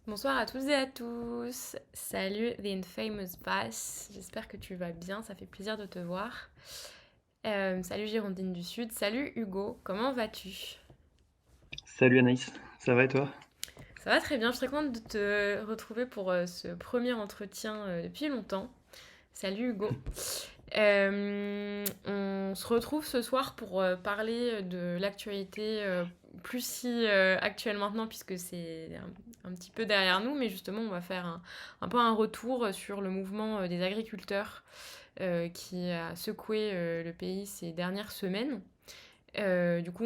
Bonsoir à toutes et à tous. Salut The Infamous Bass. J'espère que tu vas bien. Ça fait plaisir de te voir. Salut Girondine du Sud. Salut Hugo. Comment vas-tu? Salut Anaïs, ça va et toi? Ça va très bien. Je suis très contente de te retrouver pour ce premier entretien depuis longtemps. Salut Hugo. On se retrouve ce soir pour parler de l'actualité, plus si actuelle maintenant, puisque c'est un petit peu derrière nous, mais justement, on va faire un peu un retour sur le mouvement des agriculteurs qui a secoué le pays ces dernières semaines. Du coup,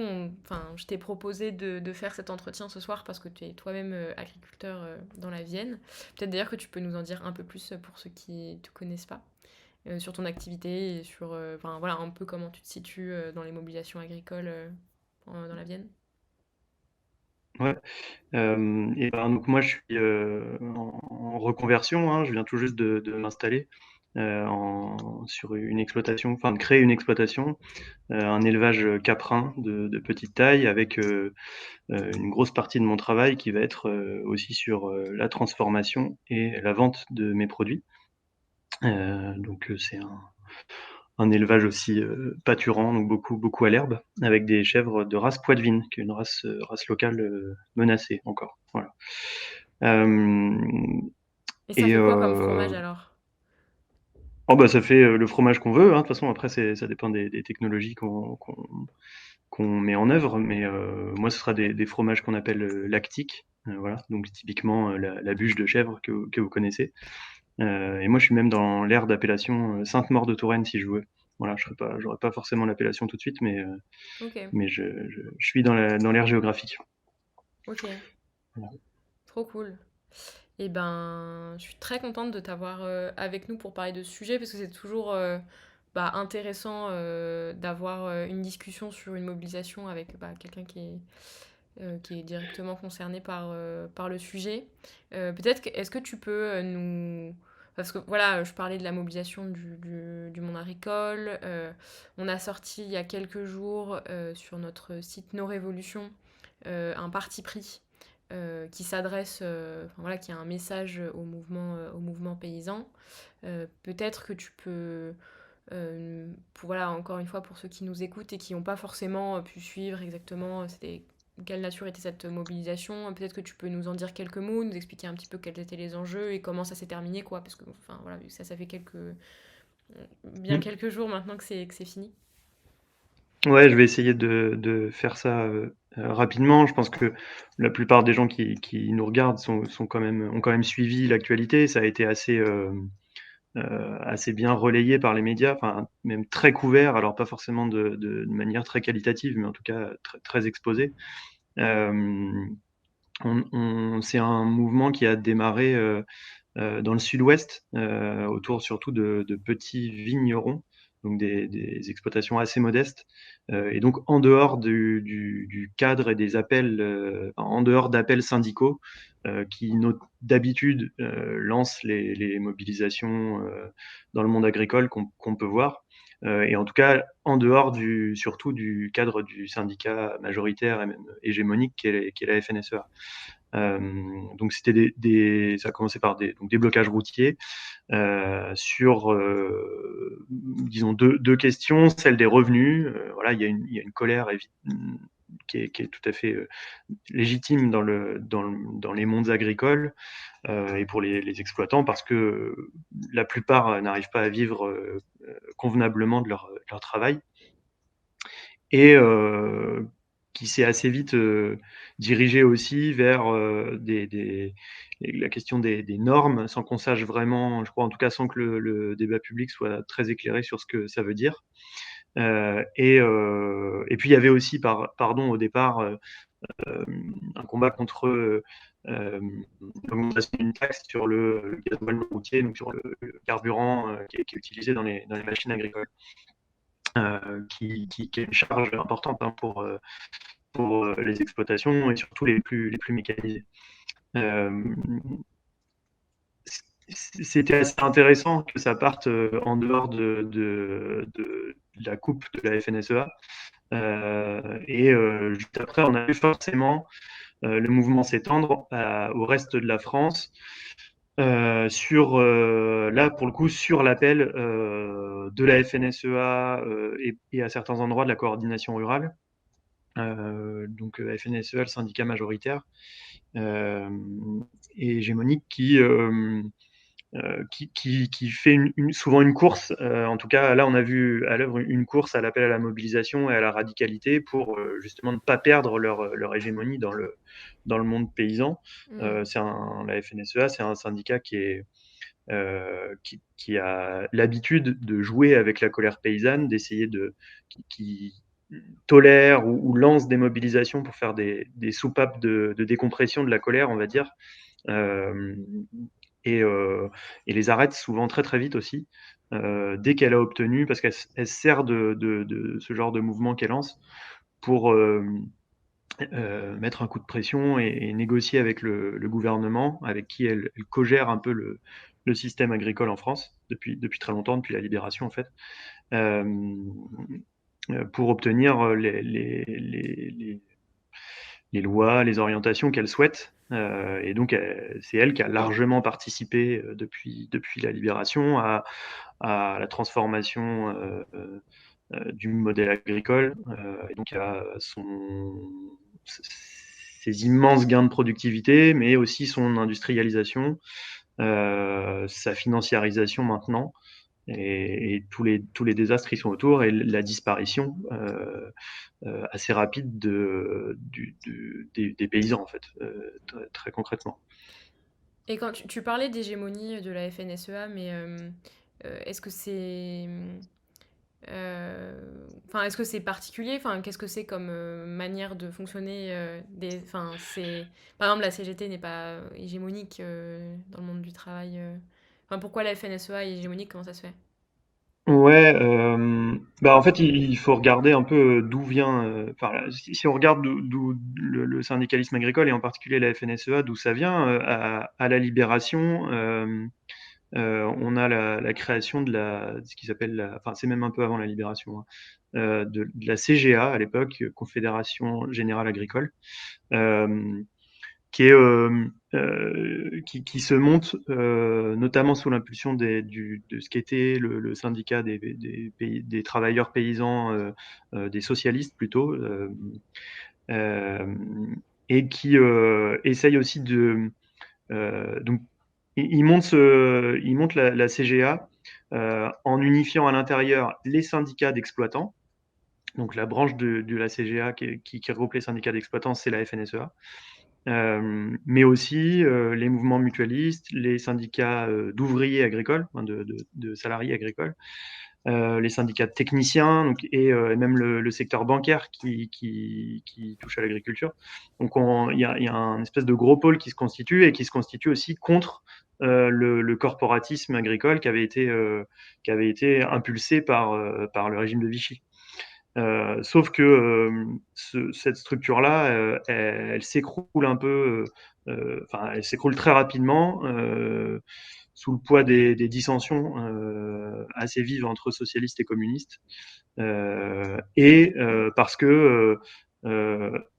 je t'ai proposé de faire cet entretien ce soir parce que tu es toi-même agriculteur dans la Vienne. Peut-être d'ailleurs que tu peux nous en dire un peu plus pour ceux qui ne te connaissent pas sur ton activité et sur enfin, voilà, un peu comment tu te situes dans les mobilisations agricoles dans la Vienne. Ouais, et ben, donc moi je suis en reconversion, hein, je viens tout juste de m'installer sur une exploitation, enfin de créer une exploitation, un élevage caprin de petite taille avec une grosse partie de mon travail qui va être aussi sur la transformation et la vente de mes produits. Donc c'est un élevage aussi pâturant, donc beaucoup à l'herbe, avec des chèvres de race poitevine, qui est une race locale menacée encore. Voilà. Euh, Et ça et fait quoi comme fromage alors? oh bah ça fait le fromage qu'on veut. Hein. De toute façon, après ça dépend des technologies qu'on met en œuvre, mais moi ce sera des fromages qu'on appelle lactiques. Voilà, donc typiquement la bûche de chèvre que vous connaissez. Et moi, je suis même dans l'aire d'appellation Sainte-Maure de Touraine, si je veux. Voilà, j'aurais pas forcément l'appellation tout de suite, Ok, mais je suis dans l'aire géographique. ok, Voilà. trop cool. Et ben, je suis très contente de t'avoir avec nous pour parler de ce sujet parce que c'est toujours intéressant d'avoir une discussion sur une mobilisation avec quelqu'un qui est directement concerné par le sujet. Est-ce que tu peux nous... Parce que voilà, je parlais de la mobilisation du monde agricole. On a sorti il y a quelques jours sur notre site No Révolution un parti pris qui s'adresse, voilà, qui a un message au mouvement paysan. Peut-être que tu peux, voilà, encore une fois, pour ceux qui nous écoutent et qui n'ont pas forcément pu suivre exactement quelle nature était cette mobilisation, peut-être que tu peux nous en dire quelques mots, nous expliquer un petit peu quels étaient les enjeux et comment ça s'est terminé, quoi, parce que, enfin, voilà, vu que ça fait bien Mm. quelques jours maintenant que c'est fini. Ouais, je vais essayer de faire ça rapidement. Je pense que la plupart des gens qui nous regardent ont quand même suivi l'actualité. Ça a été assez bien relayé par les médias, enfin même très couvert, alors pas forcément de manière très qualitative, mais en tout cas très exposé. Euh, c'est un mouvement qui a démarré dans le sud-ouest, autour surtout de petits vignerons, donc des exploitations assez modestes, et donc en dehors du cadre et des appels, en dehors d'appels syndicaux qui d'habitude lancent les mobilisations dans le monde agricole qu'on peut voir. Et en tout cas, en dehors surtout du cadre du syndicat majoritaire et même hégémonique qui est la FNSEA. Donc c'était ça a commencé par donc des blocages routiers sur, disons, deux questions, celle des revenus. Voilà, il y a une colère qui est tout à fait légitime dans les mondes agricoles et pour les exploitants parce que la plupart n'arrivent pas à vivre convenablement de leur travail et qui s'est assez vite dirigé aussi vers la question des normes, sans qu'on sache vraiment, je crois en tout cas sans que le débat public soit très éclairé sur ce que ça veut dire. Et puis il y avait aussi, pardon, au départ, un combat contre l'augmentation d'une taxe sur le gasoil non routier, donc sur le carburant qui est utilisé dans les machines agricoles, qui est une charge importante hein, pour les exploitations et surtout les plus mécanisées. Euh, C'était assez intéressant que ça parte en dehors de la coupe de la FNSEA. Et juste après, on a eu forcément le mouvement s'étendre au reste de la France, là pour le coup sur l'appel de la FNSEA et à certains endroits de la coordination rurale. Donc FNSEA, le syndicat majoritaire et hégémonique qui fait souvent une course. En tout cas, là, on a vu à l'œuvre une course à l'appel à la mobilisation et à la radicalité pour justement ne pas perdre leur hégémonie dans le monde paysan. Mmh. La FNSEA, c'est un syndicat qui a l'habitude de jouer avec la colère paysanne, d'essayer qui tolère ou lance des mobilisations pour faire des soupapes de décompression de la colère, on va dire. Euh, et, euh, et les arrête souvent très très vite aussi, dès qu'elle a obtenu, parce qu'elle sert de ce genre de mouvement qu'elle lance pour mettre un coup de pression et négocier avec le gouvernement, avec qui elle co-gère un peu le système agricole en France depuis très longtemps, depuis la libération en fait, euh, pour obtenir les lois, les orientations qu'elle souhaite. Et donc, c'est elle qui a largement participé depuis la libération à la transformation du modèle agricole. Et donc, à ses immenses gains de productivité, mais aussi son industrialisation, sa financiarisation maintenant, et tous les désastres qui sont autour, et la disparition assez rapide des paysans, en fait, très, très concrètement. Et quand tu parlais d'hégémonie de la FNSEA, mais est-ce que c'est... Enfin, est-ce que c'est particulier? Enfin, qu'est-ce que c'est comme manière de fonctionner enfin, c'est... Par exemple, la CGT n'est pas hégémonique dans le monde du travail. Enfin, pourquoi la FNSEA est hégémonique? Comment ça se fait? Ouais, bah, en fait, il faut regarder un peu d'où vient, enfin, si on regarde d'où le syndicalisme agricole et en particulier la FNSEA, d'où ça vient, à la Libération, on a la création ce qui s'appelle enfin, c'est même un peu avant la Libération, hein, de la CGA à l'époque, Confédération Générale Agricole, euh, qui se monte notamment sous l'impulsion de ce qu'était le syndicat des travailleurs paysans, des socialistes plutôt, euh, et qui essaye aussi donc il monte la CGA en unifiant à l'intérieur les syndicats d'exploitants. Donc la branche de la CGA qui regroupe les syndicats d'exploitants, c'est la FNSEA. Mais aussi les mouvements mutualistes, les syndicats d'ouvriers agricoles, hein, de salariés agricoles, les syndicats de techniciens, donc, et même le secteur bancaire qui touche à l'agriculture. Donc il y a un espèce de gros pôle qui se constitue et qui se constitue aussi contre le corporatisme agricole qui avait été impulsé par le régime de Vichy. Sauf que cette structure-là, elle s'écroule un peu, enfin, elle s'écroule très rapidement sous le poids des dissensions assez vives entre socialistes et communistes, parce que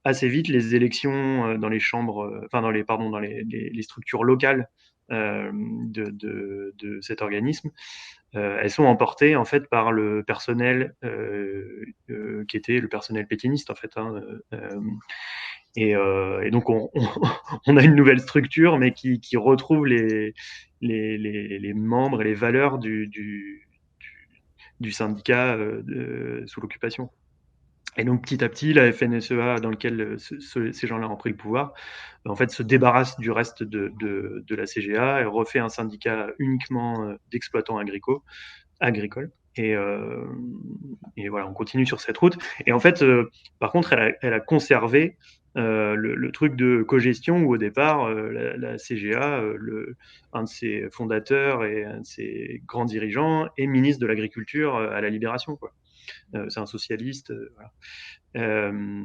assez vite les élections dans les chambres, enfin dans les pardon dans les structures locales de cet organisme, elles sont emportées en fait par le personnel qui était le personnel pétiniste en fait. Hein, et donc on a une nouvelle structure, mais qui retrouve les membres et les valeurs du syndicat sous l'occupation. Et donc petit à petit, la FNSEA, dans lequel ces gens-là ont pris le pouvoir, en fait, se débarrasse du reste de la CGA et refait un syndicat uniquement d'exploitants agricoles. Et voilà, on continue sur cette route. Et en fait, par contre, elle a conservé le truc de cogestion où au départ, la CGA, un de ses fondateurs et un de ses grands dirigeants est ministre de l'Agriculture à la Libération, quoi. C'est un socialiste. Voilà. Euh,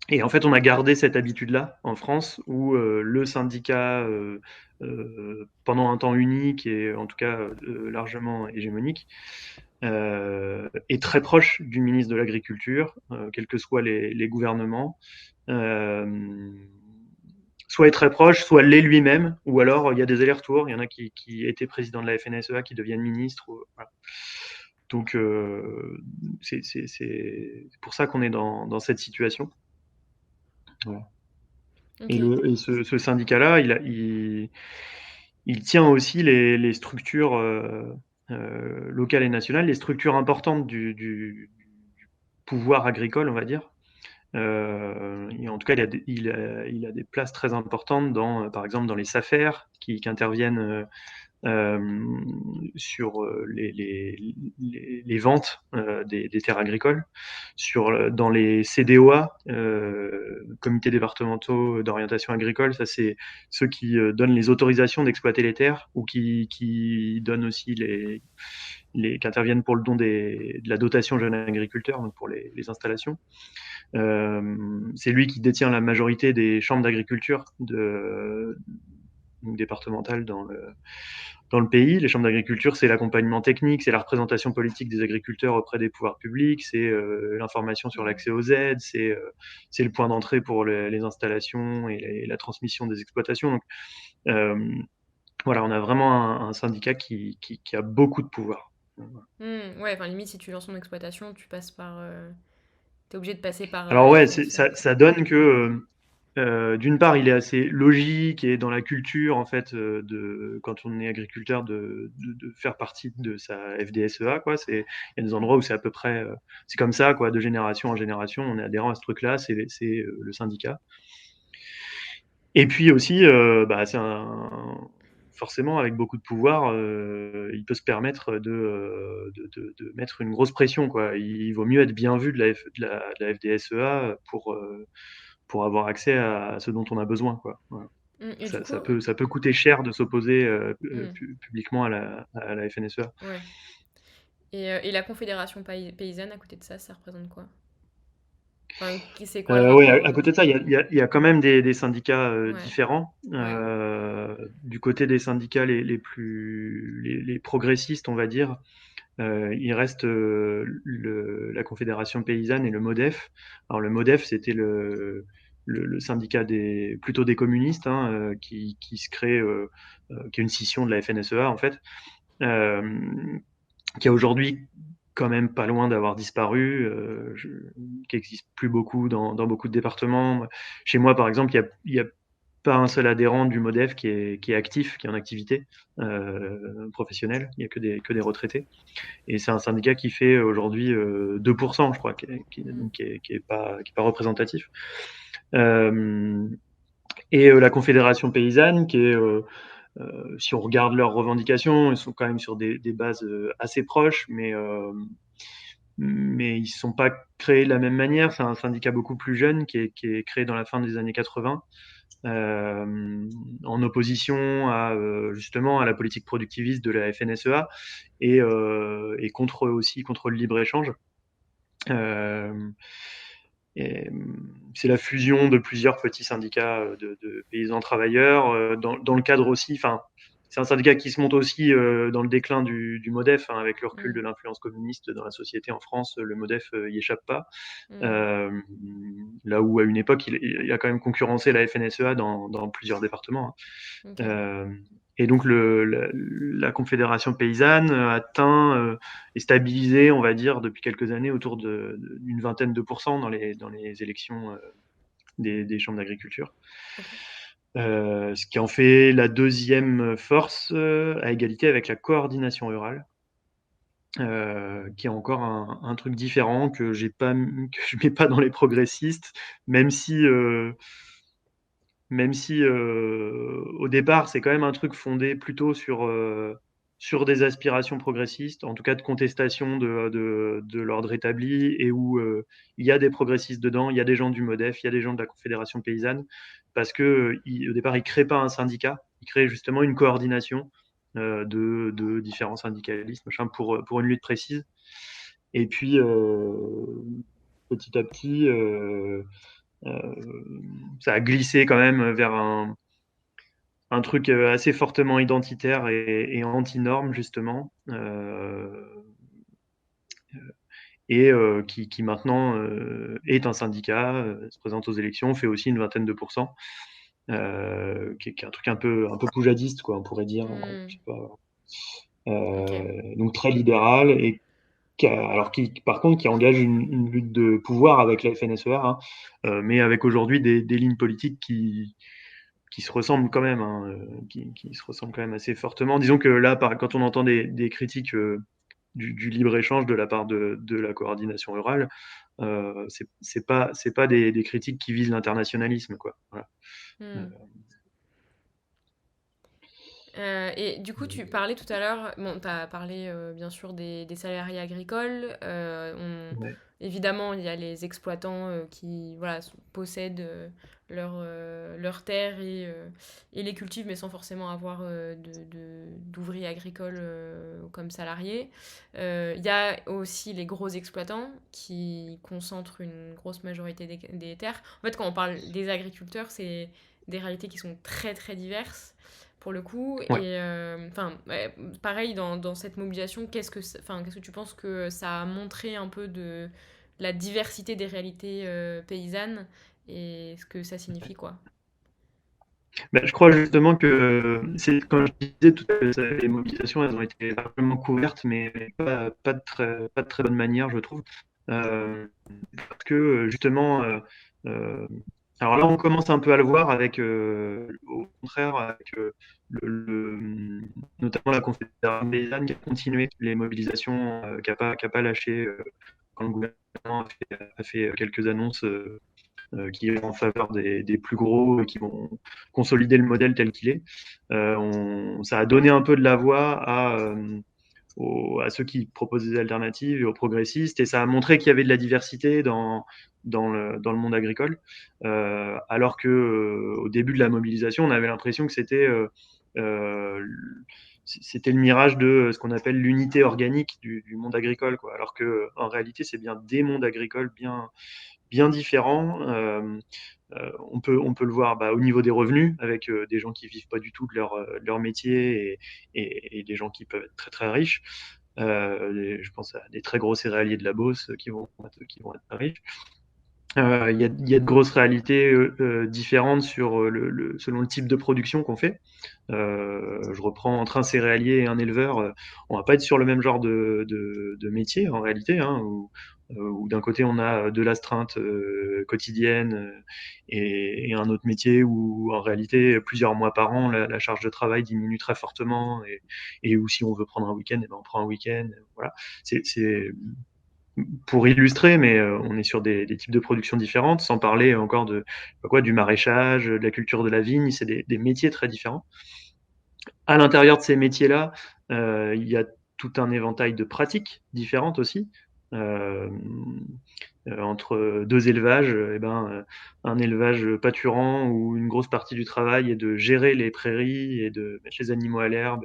et en fait, on a gardé cette habitude-là en France où le syndicat, pendant un temps unique et en tout cas largement hégémonique, est très proche du ministre de l'Agriculture, quels que soient les gouvernements, soit est très proche, soit l'est lui-même, ou alors il y a des allers-retours. Il y en a qui étaient présidents de la FNSEA, qui deviennent ministres. Voilà. Donc c'est pour ça qu'on est dans cette situation. Voilà. OK. Et ce syndicat-là, il tient aussi les structures locales et nationales, les structures importantes du pouvoir agricole, on va dire. Et en tout cas, il a des places très importantes par exemple, dans les SAFER qui interviennent sur les ventes des terres agricoles, dans les CDOA, comités départementaux d'orientation agricole, ça c'est ceux qui donnent les autorisations d'exploiter les terres ou qui donnent aussi qui interviennent pour le don de la dotation jeunes agriculteurs, donc pour les installations. C'est lui qui détient la majorité des chambres d'agriculture départementales dans le pays. Les chambres d'agriculture, c'est l'accompagnement technique, c'est la représentation politique des agriculteurs auprès des pouvoirs publics, c'est l'information sur Mmh. l'accès aux aides, c'est le point d'entrée pour les installations et la transmission des exploitations. Donc, euh, voilà, on a vraiment un syndicat qui a beaucoup de pouvoir. Mmh, ouais, enfin, limite, si tu lances ton exploitation, tu obligé de passer par, Alors la ouais, FNSEA, quoi. ça donne que d'une part, il est assez logique et dans la culture, en fait, quand on est agriculteur, de faire partie de sa FDSEA, quoi. Il y a des endroits où c'est à peu près, c'est comme ça, quoi, de génération en génération, on est adhérent à ce truc-là, c'est le syndicat. Et puis aussi, bah, forcément, avec beaucoup de pouvoir, il peut se permettre de mettre une grosse pression, quoi. Il vaut mieux être bien vu de la FDSEA pour avoir accès à ce dont on a besoin, quoi. Voilà. Mmh, et du Ça, coup, ça peut coûter cher de s'opposer mmh, publiquement à la FNSEA. ouais. Et la Confédération paysanne, à côté de ça représente quoi? Enfin, c'est quoi le Ouais, rapport? à côté de ça, il y a quand même des syndicats Ouais, différents. ouais. Du côté des syndicats les progressistes, on va dire, il reste la Confédération paysanne et le MODEF. Alors le MODEF, c'était le syndicat plutôt des communistes, hein, qui se crée, qui est une scission de la FNSEA en fait, euh, qui est aujourd'hui quand même pas loin d'avoir disparu, qui existe plus beaucoup dans beaucoup de départements. Chez moi, par exemple, il y a pas un seul adhérent du MODEF qui est actif, qui est en activité professionnelle. Il n'y a que des retraités. Et c'est un syndicat qui fait aujourd'hui 2%, je crois, Mmh. qui est pas représentatif. Euh, et la Confédération paysanne, qui est, si on regarde leurs revendications, ils sont quand même sur des bases assez proches, mais ils ne sont pas créés de la même manière. C'est un syndicat beaucoup plus jeune qui est créé dans la fin des années 80, en opposition justement à la politique productiviste de la FNSEA et aussi contre le libre-échange. Euh, c'est la fusion de plusieurs petits syndicats de paysans travailleurs, dans le cadre aussi, enfin, c'est un syndicat qui se monte aussi dans le déclin du MODEF, hein, avec le recul Mmh. de l'influence communiste dans la société en France, le MODEF y échappe pas. Mmh. Euh, Là où à une époque, il a quand même concurrencé la FNSEA dans plusieurs départements, hein. OK. Et donc la Confédération paysanne atteint est stabilisée, on va dire, depuis quelques années autour d'une vingtaine de pourcents dans les élections des chambres d'agriculture. OK. Ce qui en fait la deuxième force à égalité avec la coordination rurale, qui est encore un truc différent que je mets pas dans les progressistes, même si, au départ c'est quand même un truc fondé plutôt sur des aspirations progressistes, en tout cas de contestation de l'ordre établi, et où il y a des progressistes dedans, il y a des gens du MODEF, il y a des gens de la Confédération paysanne, parce que au départ ils créent pas un syndicat, ils créent justement une coordination de différents syndicalistes, machin, pour une lutte précise. Et puis, petit à petit, ça a glissé quand même vers un truc assez fortement identitaire et anti-norme, justement. et qui maintenant est un syndicat, se présente aux élections, fait aussi une vingtaine de pourcents, qui est un truc un peu poujadiste, quoi, on pourrait dire. Je Mmh. sais pas. OK. Donc très libéral et alors par contre, qui engage une lutte de pouvoir avec la FNSEA, hein, mais avec aujourd'hui des lignes politiques qui se ressemblent quand même, hein, qui se ressemblent quand même assez fortement. Disons que là, quand on entend des critiques du libre-échange de la part de la coordination rurale, c'est pas des critiques qui visent l'internationalisme, quoi. Voilà. Euh, Mmh. Et du coup, tu parlais tout à l'heure, bon, tu as parlé bien sûr des salariés agricoles. ouais. Évidemment, il y a les exploitants qui voilà, possèdent leurs terres et les cultivent, mais sans forcément avoir d'ouvriers agricoles comme salariés. Il y a aussi les gros exploitants qui concentrent une grosse majorité des terres. En fait, quand on parle des agriculteurs, c'est des réalités qui sont très très diverses pour le coup. Ouais. Et enfin, ouais, pareil, dans cette mobilisation, qu'est-ce que tu penses que ça a montré un peu de la diversité des réalités paysannes et ce que ça signifie, quoi? Ben, je crois justement que c'est quand je disais tout à l'heure, les mobilisations, elles ont été largement couvertes, mais pas de très bonne manière, je trouve. Parce que justement, alors là, on commence un peu à le voir avec, au contraire, avec notamment la Confédération paysanne qui a continué les mobilisations, qui a pas lâché quand le gouvernement a fait quelques annonces qui est en faveur des plus gros et qui vont consolider le modèle tel qu'il est. Ça a donné un peu de la voix à ceux qui proposent des alternatives et aux progressistes, et ça a montré qu'il y avait de la diversité dans le monde agricole, alors que au début de la mobilisation, on avait l'impression que euh, c'était le mirage de ce qu'on appelle l'unité organique du monde agricole, quoi. Alors que en réalité, c'est bien des mondes agricoles bien différents. On peut le voir au niveau des revenus, avec des gens qui vivent pas du tout de leur métier et des gens qui peuvent être très très riches. Je pense à des très gros céréaliers de la Beauce qui vont être très riches. Il y a de grosses réalités différentes sur selon le type de production qu'on fait. Je reprends entre un céréalier et un éleveur, on va pas être sur le même genre de métier en réalité, hein, où d'un côté on a de l'astreinte quotidienne et un autre métier où en réalité plusieurs mois par an la charge de travail diminue très fortement et où si on veut prendre un week-end, eh ben on prend un week-end. Voilà, c'est pour illustrer, mais on est sur des types de production différentes, sans parler encore du maraîchage, de la culture de la vigne, c'est des métiers très différents. À l'intérieur de ces métiers-là, il y a tout un éventail de pratiques différentes aussi. Euh, Entre deux élevages, un élevage pâturant où une grosse partie du travail est de gérer les prairies et de mettre les animaux à l'herbe.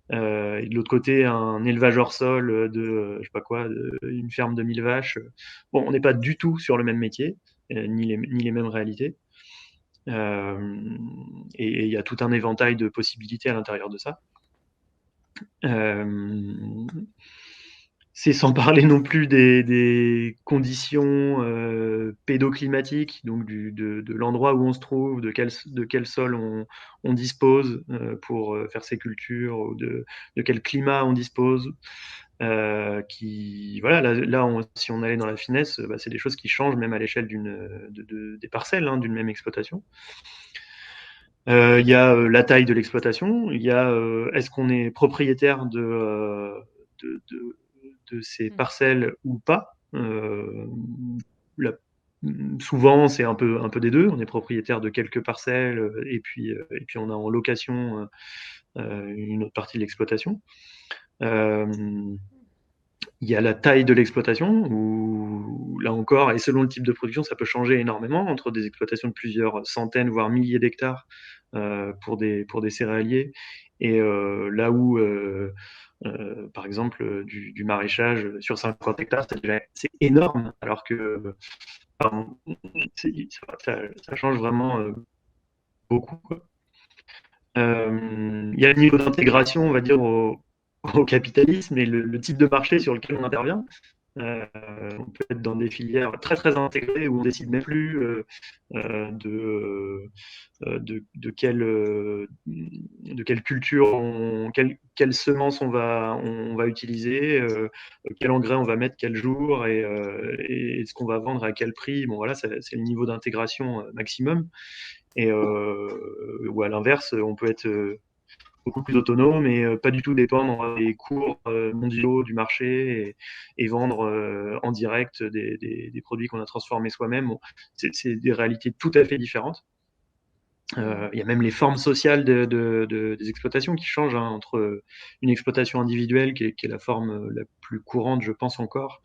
Et de l'autre côté, un élevage hors sol je sais pas quoi, une ferme de 1000 vaches. Bon, on n'est pas du tout sur le même métier, ni les mêmes réalités. Euh, et il y a tout un éventail de possibilités à l'intérieur de ça. Euh, c'est sans parler non plus des conditions pédoclimatiques, donc de l'endroit où on se trouve, de quel sol on dispose pour faire ses cultures, ou de quel climat on dispose. Voilà, si on allait dans la finesse, c'est des choses qui changent même à l'échelle des parcelles, hein, d'une même exploitation. Il y a la taille de l'exploitation, il y a est-ce qu'on est propriétaire de, de, de ces Mm. parcelles ou pas. La- Souvent, c'est un peu des deux. On est propriétaire de quelques parcelles et puis on a en location une autre partie de l'exploitation. Euh, il y a la taille de l'exploitation, où là encore, et selon le type de production, ça peut changer énormément entre des exploitations de plusieurs centaines, voire milliers d'hectares pour des céréaliers, et là où, par exemple, du maraîchage sur 50 hectares, c'est énorme, alors que pardon, ça change vraiment beaucoup, quoi. Il y a le niveau d'intégration, on va dire, au capitalisme et le type de marché sur lequel on intervient. On peut être dans des filières très très intégrées où on décide même plus de, de quelle culture, quelle semence on va utiliser, quel engrais on va mettre quel jour et ce qu'on va vendre à quel prix. Bon voilà, c'est le niveau d'intégration maximum. Et ou à l'inverse, on peut être beaucoup plus autonome et pas du tout dépendre des cours mondiaux du marché et vendre en direct des produits qu'on a transformés soi-même. Bon, c'est des réalités tout à fait différentes. Mmh. Il y a même les formes sociales des exploitations qui changent hein, entre une exploitation individuelle qui est la forme la plus courante, je pense encore,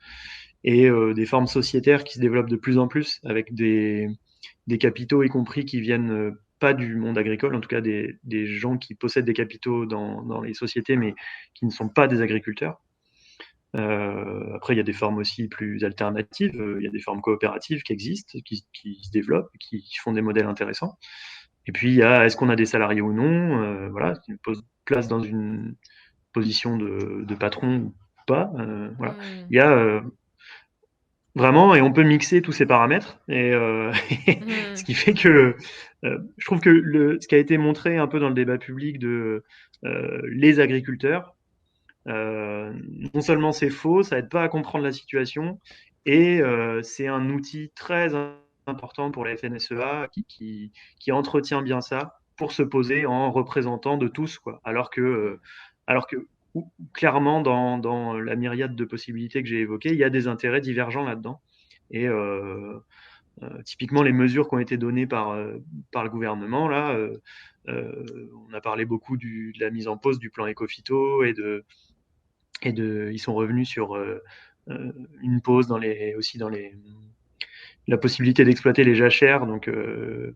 et des formes sociétaires qui se développent de plus en plus avec des capitaux y compris qui viennent pas du monde agricole, en tout cas des gens qui possèdent des capitaux dans les sociétés mais qui ne sont pas des agriculteurs. Après, il y a des formes aussi plus alternatives, il y a des formes coopératives qui existent, qui se développent, qui font des modèles intéressants. Et puis, il y a est-ce qu'on a des salariés ou non, voilà, qui nous place dans une position de patron ou pas. Voilà. Mmh. Il y a vraiment, et on peut mixer tous ces paramètres, et ce Mmh. qui fait que je trouve que ce qui a été montré un peu dans le débat public de les agriculteurs, non seulement c'est faux, ça aide pas à comprendre la situation, et c'est un outil très important pour la FNSEA qui entretient bien ça pour se poser en représentant de tous, quoi. Alors que clairement, dans la myriade de possibilités que j'ai évoquées, il y a des intérêts divergents là-dedans. Et typiquement, les mesures qui ont été données par le gouvernement, là, on a parlé beaucoup de la mise en pause du plan Ecophyto ils sont revenus sur une pause aussi dans la possibilité d'exploiter les jachères. Donc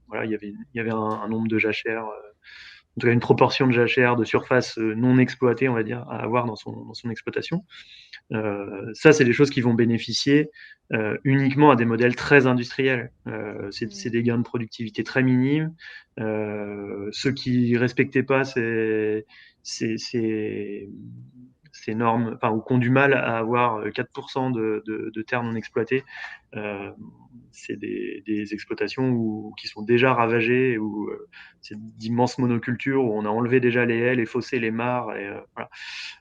voilà, il y avait un nombre de jachères, en tout cas une proportion de jachères de surface non exploitée, on va dire, à avoir dans son exploitation. Ça, c'est des choses qui vont bénéficier uniquement à des modèles très industriels. C'est Mmh. des gains de productivité très minimes. Ceux qui respectaient pas ces, ces, ces normes, enfin, ou qui ont du mal à avoir 4% de terres non exploitées, euh, c'est des exploitations qui sont déjà ravagées, où c'est d'immenses monocultures, où on a enlevé déjà les haies, les fossés, les mares. Voilà.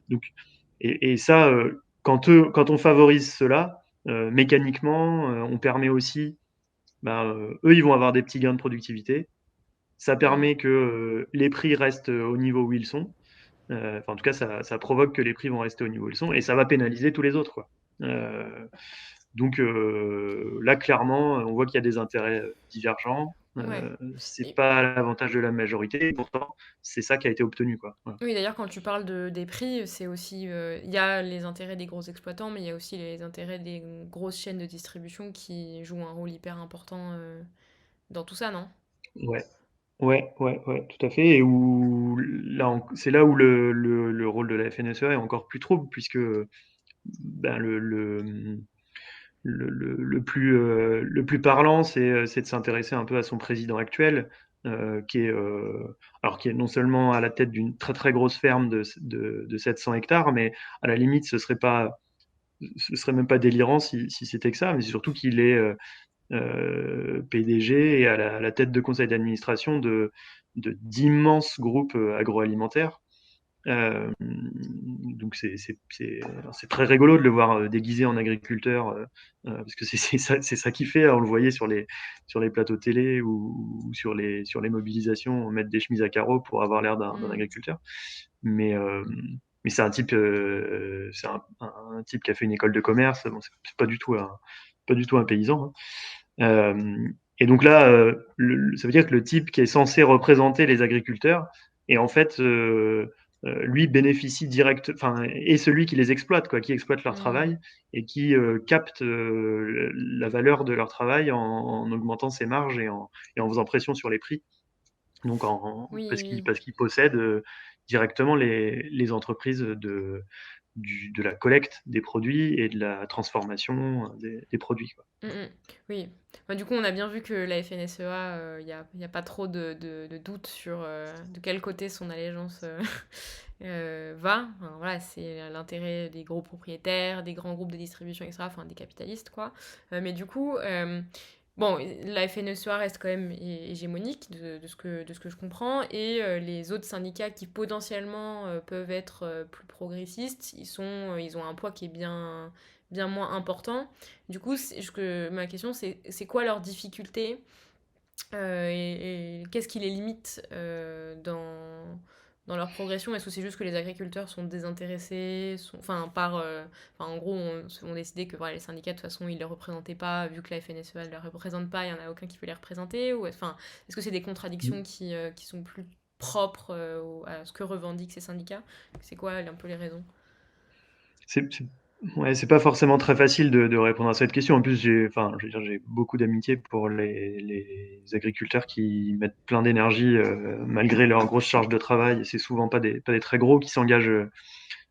Donc, et ça, quand on favorise cela, mécaniquement, on permet aussi, eux, ils vont avoir des petits gains de productivité. Ça Mmh. permet que les prix restent au niveau où ils sont. Enfin, en tout cas, ça provoque que les prix vont rester au niveau où ils sont et ça va pénaliser tous les autres, quoi. Donc là, clairement, on voit qu'il y a des intérêts divergents. Ouais. C'est Et pas à l'avantage de la majorité, et pourtant, c'est ça qui a été obtenu, quoi. Voilà. oui, d'ailleurs, quand tu parles des prix, c'est aussi, il y a les intérêts des gros exploitants, mais il y a aussi les intérêts des grosses chaînes de distribution qui jouent un rôle hyper important dans tout ça, non? Ouais. Ouais, ouais, ouais, tout à fait. Et où là, c'est là où le rôle de la FNSEA est encore plus trouble, puisque ben, le plus parlant, c'est de s'intéresser un peu à son président actuel, qui est non seulement à la tête d'une très très grosse ferme de 700 hectares, mais à la limite, ce serait même pas délirant si c'était que ça, mais c'est surtout qu'il est PDG et à la tête de conseil d'administration d'immenses groupes agroalimentaires. Donc c'est très rigolo de le voir déguisé en agriculteur, parce que c'est ça qu'il fait. On le voyait sur les plateaux télé ou sur les mobilisations, mettre des chemises à carreaux pour avoir l'air d'un Mmh. agriculteur. Mais, mais c'est un type qui a fait une école de commerce. Bon, c'est pas du tout un paysan, hein. Et donc là, ça veut dire que le type qui est censé représenter les agriculteurs, et en fait, lui bénéficie direct, enfin, est celui qui les exploite, quoi, qui exploite leur Mmh. travail et qui capte la valeur de leur travail en augmentant ses marges et en faisant pression sur les prix. Donc, Oui, oui. parce qu'il possède directement les entreprises de la collecte des produits et de la transformation des produits, quoi. Mmh mh. Oui. Bah, du coup, on a bien vu que la FNSEA, il y a pas trop de doute sur, de quel côté son allégeance, va. Enfin, voilà, c'est l'intérêt des gros propriétaires, des grands groupes de distribution et cetera, enfin des capitalistes, quoi. Mais du coup, bon, la FNSEA reste quand même hégémonique de ce que je comprends et les autres syndicats qui potentiellement, peuvent être, plus progressistes, ils ont un poids qui est bien moins important. Du coup, ma question, c'est quoi leur difficulté et qu'est-ce qui les limite dans leur progression? Est-ce que c'est juste que les agriculteurs sont désintéressés, enfin, enfin, en gros, on décidé que voilà, les syndicats, de toute façon, ils ne les représentaient pas, vu que la FNSEA ne les représente pas, il n'y en a aucun qui peut les représenter? Ou, enfin, est-ce que c'est des contradictions qui sont plus propres à ce que revendiquent ces syndicats? C'est quoi un peu les raisons? C'est ouais, c'est pas forcément très facile de répondre à cette question. En plus, enfin, je veux dire, j'ai beaucoup d'amitié pour les agriculteurs qui mettent plein d'énergie malgré leur grosse charge de travail. Et c'est souvent pas des très gros qui s'engagent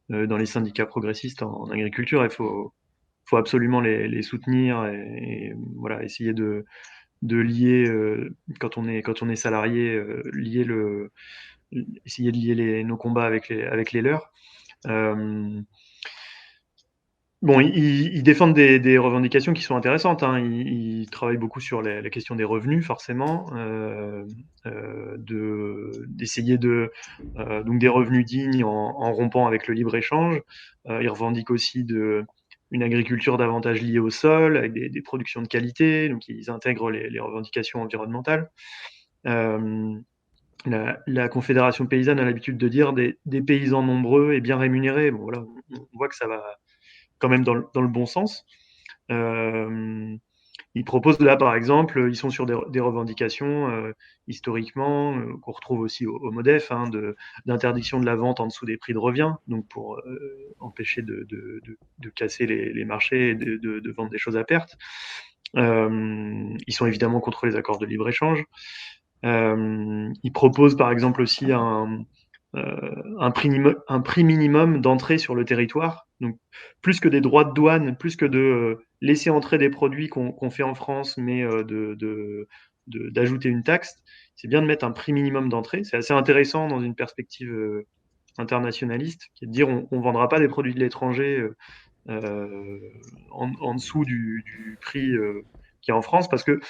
dans les syndicats progressistes en agriculture. Il faut absolument les soutenir et voilà, essayer de lier, quand on est salarié, essayer de lier nos combats avec les leurs. Euh, Bon, ils défendent des revendications qui sont intéressantes, hein. Ils travaillent beaucoup sur la question des revenus, forcément, d'essayer donc des revenus dignes en rompant avec le libre-échange. Ils revendiquent aussi une agriculture davantage liée au sol, avec des productions de qualité, donc ils intègrent les revendications environnementales. Euh, la Confédération paysanne a l'habitude de dire des paysans nombreux et bien rémunérés. Bon, voilà, on voit que ça va quand même dans le bon sens. Euh, ils proposent là, par exemple, ils sont sur des revendications historiquement qu'on retrouve aussi au MODEF, hein, d'interdiction de la vente en dessous des prix de revient, donc pour empêcher de casser les marchés et de vendre des choses à perte. Ils sont évidemment contre les accords de libre-échange. Ils proposent par exemple aussi un prix minimum d'entrée sur le territoire. Donc, plus que des droits de douane, plus que de laisser entrer des produits qu'on fait en France, mais d'ajouter une taxe, c'est bien de mettre un prix minimum d'entrée. C'est assez intéressant dans une perspective internationaliste, qui est de dire on ne vendra pas des produits de l'étranger en dessous du prix qui est en France, parce que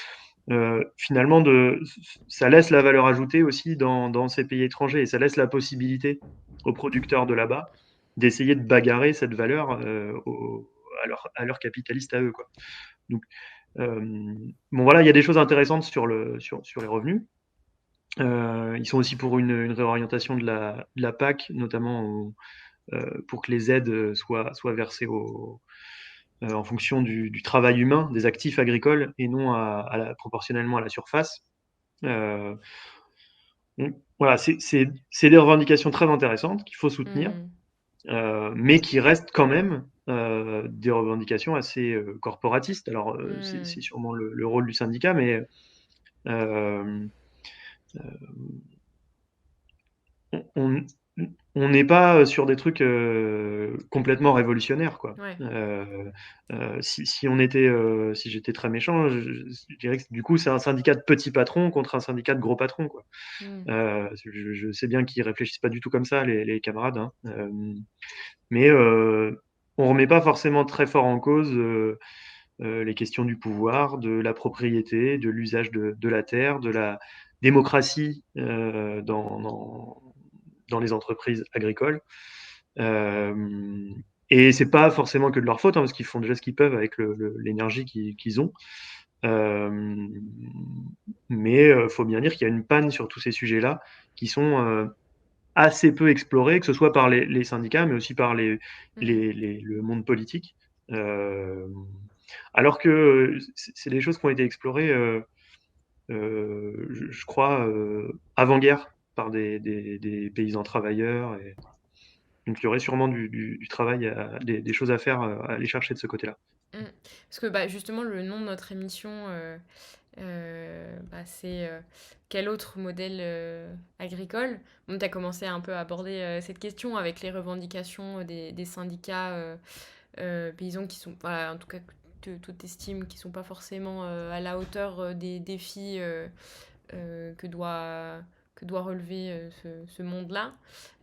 finalement, ça laisse la valeur ajoutée aussi dans ces pays étrangers et ça laisse la possibilité aux producteurs de là-bas d'essayer de bagarrer cette valeur à leur capitaliste à eux, quoi. Donc, bon, voilà, il y a des choses intéressantes sur les revenus. Ils sont aussi pour une réorientation de la PAC, notamment pour que les aides soient versées en fonction du travail humain, des actifs agricoles, et non proportionnellement à la surface. Euh, voilà, c'est des revendications très intéressantes qu'il faut soutenir, Hmm. mais qui restent quand même des revendications assez corporatistes. Alors, Hmm. c'est sûrement le rôle du syndicat, mais euh, on on n'est pas sur des trucs complètement révolutionnaires, quoi. Ouais. Si j'étais très méchant, je dirais que du coup, c'est un syndicat de petits patrons contre un syndicat de gros patrons, quoi. Hmm. Je sais bien qu'ils réfléchissent pas du tout comme ça, les camarades, hein. Mais on remet pas forcément très fort en cause les questions du pouvoir, de la propriété, de l'usage de la terre, de la démocratie dans les entreprises agricoles. Euh, et c'est pas forcément que de leur faute, hein, parce qu'ils font déjà ce qu'ils peuvent avec l'énergie qu'ils ont. Euh, mais il faut bien dire qu'il y a une panne sur tous ces sujets-là qui sont assez peu explorés, que ce soit par les syndicats, mais aussi par Hmm. le monde politique. Euh, alors que c'est des choses qui ont été explorées, je crois, avant-guerre par des paysans travailleurs. Donc il y aurait sûrement du travail, des choses à faire, à aller chercher de ce côté-là. Hmm. Parce que bah, justement, le nom de notre émission C'est quel autre modèle agricole? Bon, tu as commencé un peu à aborder cette question avec les revendications des syndicats paysans qui sont, voilà, en tout cas, que tu estimes qui sont pas forcément à la hauteur des défis euh, que, doit, que doit relever ce monde-là.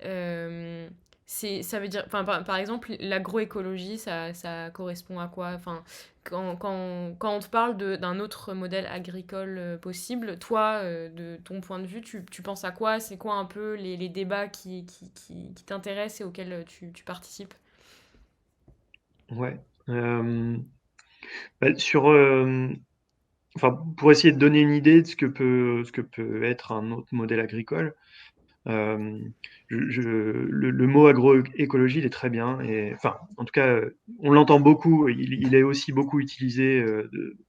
Euh, Ça veut dire, enfin, par exemple, l'agroécologie, ça correspond à quoi? Enfin, quand on te parle d'un autre modèle agricole possible, toi, de ton point de vue, tu penses à quoi? C'est quoi un peu les débats qui t'intéressent et auxquels tu participes? Ouais. Sur, enfin, pour essayer de donner une idée de ce que peut être un autre modèle agricole, euh, le mot agroécologie, il est très bien. Et, enfin, en tout cas, on l'entend beaucoup. Il est aussi beaucoup utilisé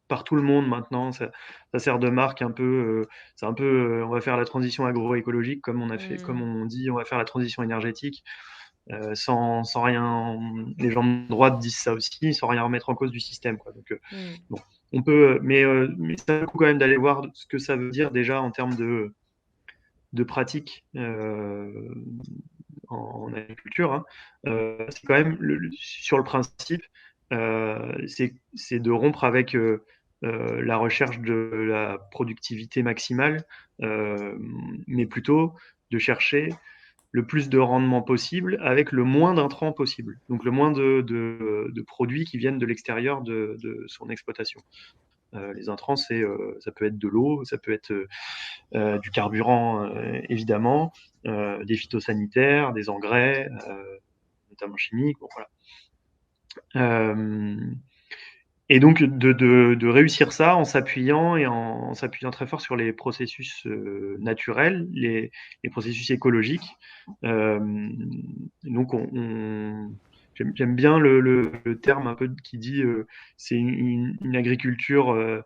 par tout le monde maintenant. Ça sert de marque un peu. C'est un peu. On va faire la transition agroécologique, comme on a fait, comme Hmm, on dit, on va faire la transition énergétique. Sans rien. Les gens de droite disent ça aussi, sans rien remettre en cause du système, quoi. Donc, hmm, bon, on peut, mais ça vaut le coup quand même d'aller voir ce que ça veut dire déjà en termes de pratique en agriculture. Hein. C'est quand même, sur le principe, c'est de rompre avec la recherche de la productivité maximale, mais plutôt de chercher le plus de rendement possible avec le moins d'intrants possible. Donc le moins de produits qui viennent de l'extérieur de son exploitation. Les intrants, ça peut être de l'eau, ça peut être du carburant, évidemment, des phytosanitaires, des engrais, notamment chimiques. Bon, voilà. Et donc de réussir ça en s'appuyant en s'appuyant très fort sur les processus naturels, les processus écologiques. Euh, donc j'aime bien le terme un peu qui dit c'est une agriculture euh,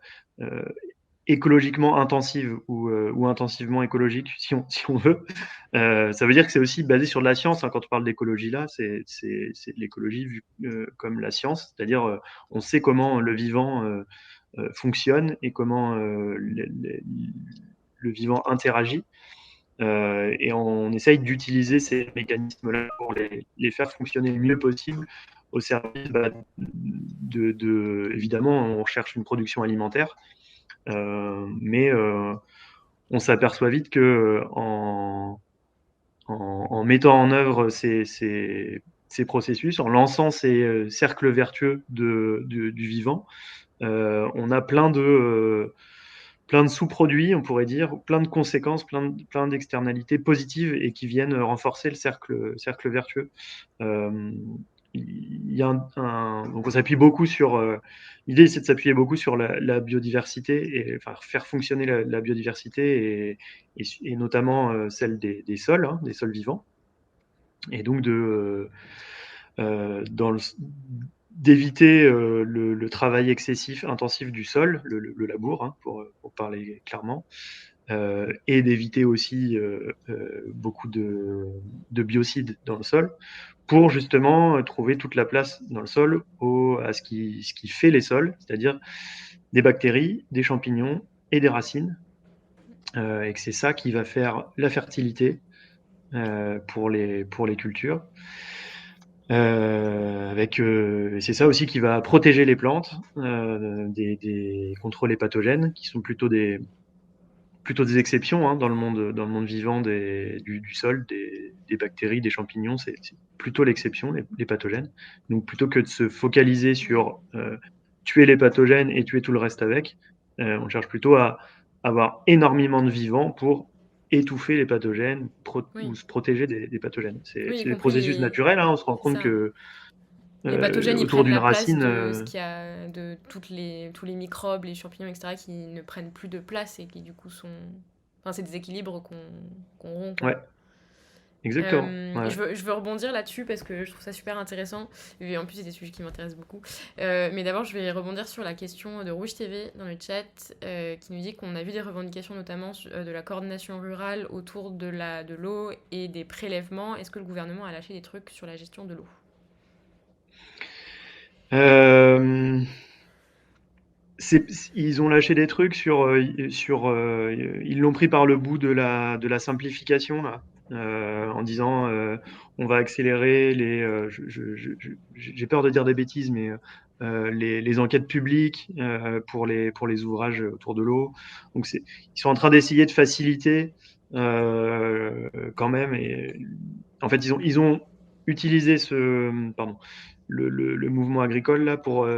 écologiquement intensive ou intensivement écologique, si on veut. Ça veut dire que c'est aussi basé sur de la science. Hein, quand on parle d'écologie, là, c'est de l'écologie vue comme la science, c'est-à-dire on sait comment le vivant fonctionne et comment le vivant interagit. Et on essaye d'utiliser ces mécanismes-là pour les faire fonctionner le mieux possible au service évidemment, on cherche une production alimentaire, mais on s'aperçoit vite que en mettant en œuvre ces processus, en lançant ces cercles vertueux du vivant, on a plein de sous-produits, on pourrait dire, plein de conséquences, plein d'externalités positives et qui viennent renforcer le cercle vertueux. Euh, il y a donc on s'appuie beaucoup sur. L'idée, c'est de s'appuyer beaucoup sur la biodiversité et enfin, faire fonctionner la biodiversité et notamment celle des sols, hein, des sols vivants. Et donc dans d'éviter le travail excessif, intensif du sol, le labour, hein, pour parler clairement, et d'éviter aussi beaucoup de biocides dans le sol, pour justement trouver toute la place dans le sol à ce qui fait les sols, c'est-à-dire des bactéries, des champignons et des racines, et que c'est ça qui va faire la fertilité pour les cultures. C'est ça aussi qui va protéger les plantes contre les pathogènes, qui sont plutôt des exceptions hein, dans le monde vivant du sol, des bactéries, des champignons, c'est plutôt l'exception, les pathogènes. Donc plutôt que de se focaliser hmm. sur tuer les pathogènes et tuer tout le reste avec, on cherche plutôt à avoir énormément de vivants pour étouffer les pathogènes ou Oui, se protéger des pathogènes. oui, y C'est des compris processus naturels, hein, on se rend c'est compte ça. que Les pathogènes, ils autour prennent d'une la place racine, de ce qu'il y a, de tous les microbes, les champignons, etc., qui ne prennent plus de place et qui, du coup, sont. Enfin, c'est des équilibres qu'on rompt, quoi. ouais, exactement. Ouais. Je veux rebondir là-dessus parce que je trouve ça super intéressant. Et en plus, c'est des sujets qui m'intéressent beaucoup. Mais d'abord, je vais rebondir sur la question de Rouge TV dans le chat qui nous dit qu'on a vu des revendications, notamment de la coordination rurale autour de l'eau et des prélèvements. Est-ce que le gouvernement a lâché des trucs sur la gestion de l'eau? Euh, Ils ont lâché des trucs ils l'ont pris par le bout de la simplification là, en disant on va accélérer j'ai peur de dire des bêtises, mais les enquêtes publiques pour les ouvrages autour de l'eau. Donc ils sont en train d'essayer de faciliter quand même. Et en fait, ils ont utilisé le mouvement agricole là pour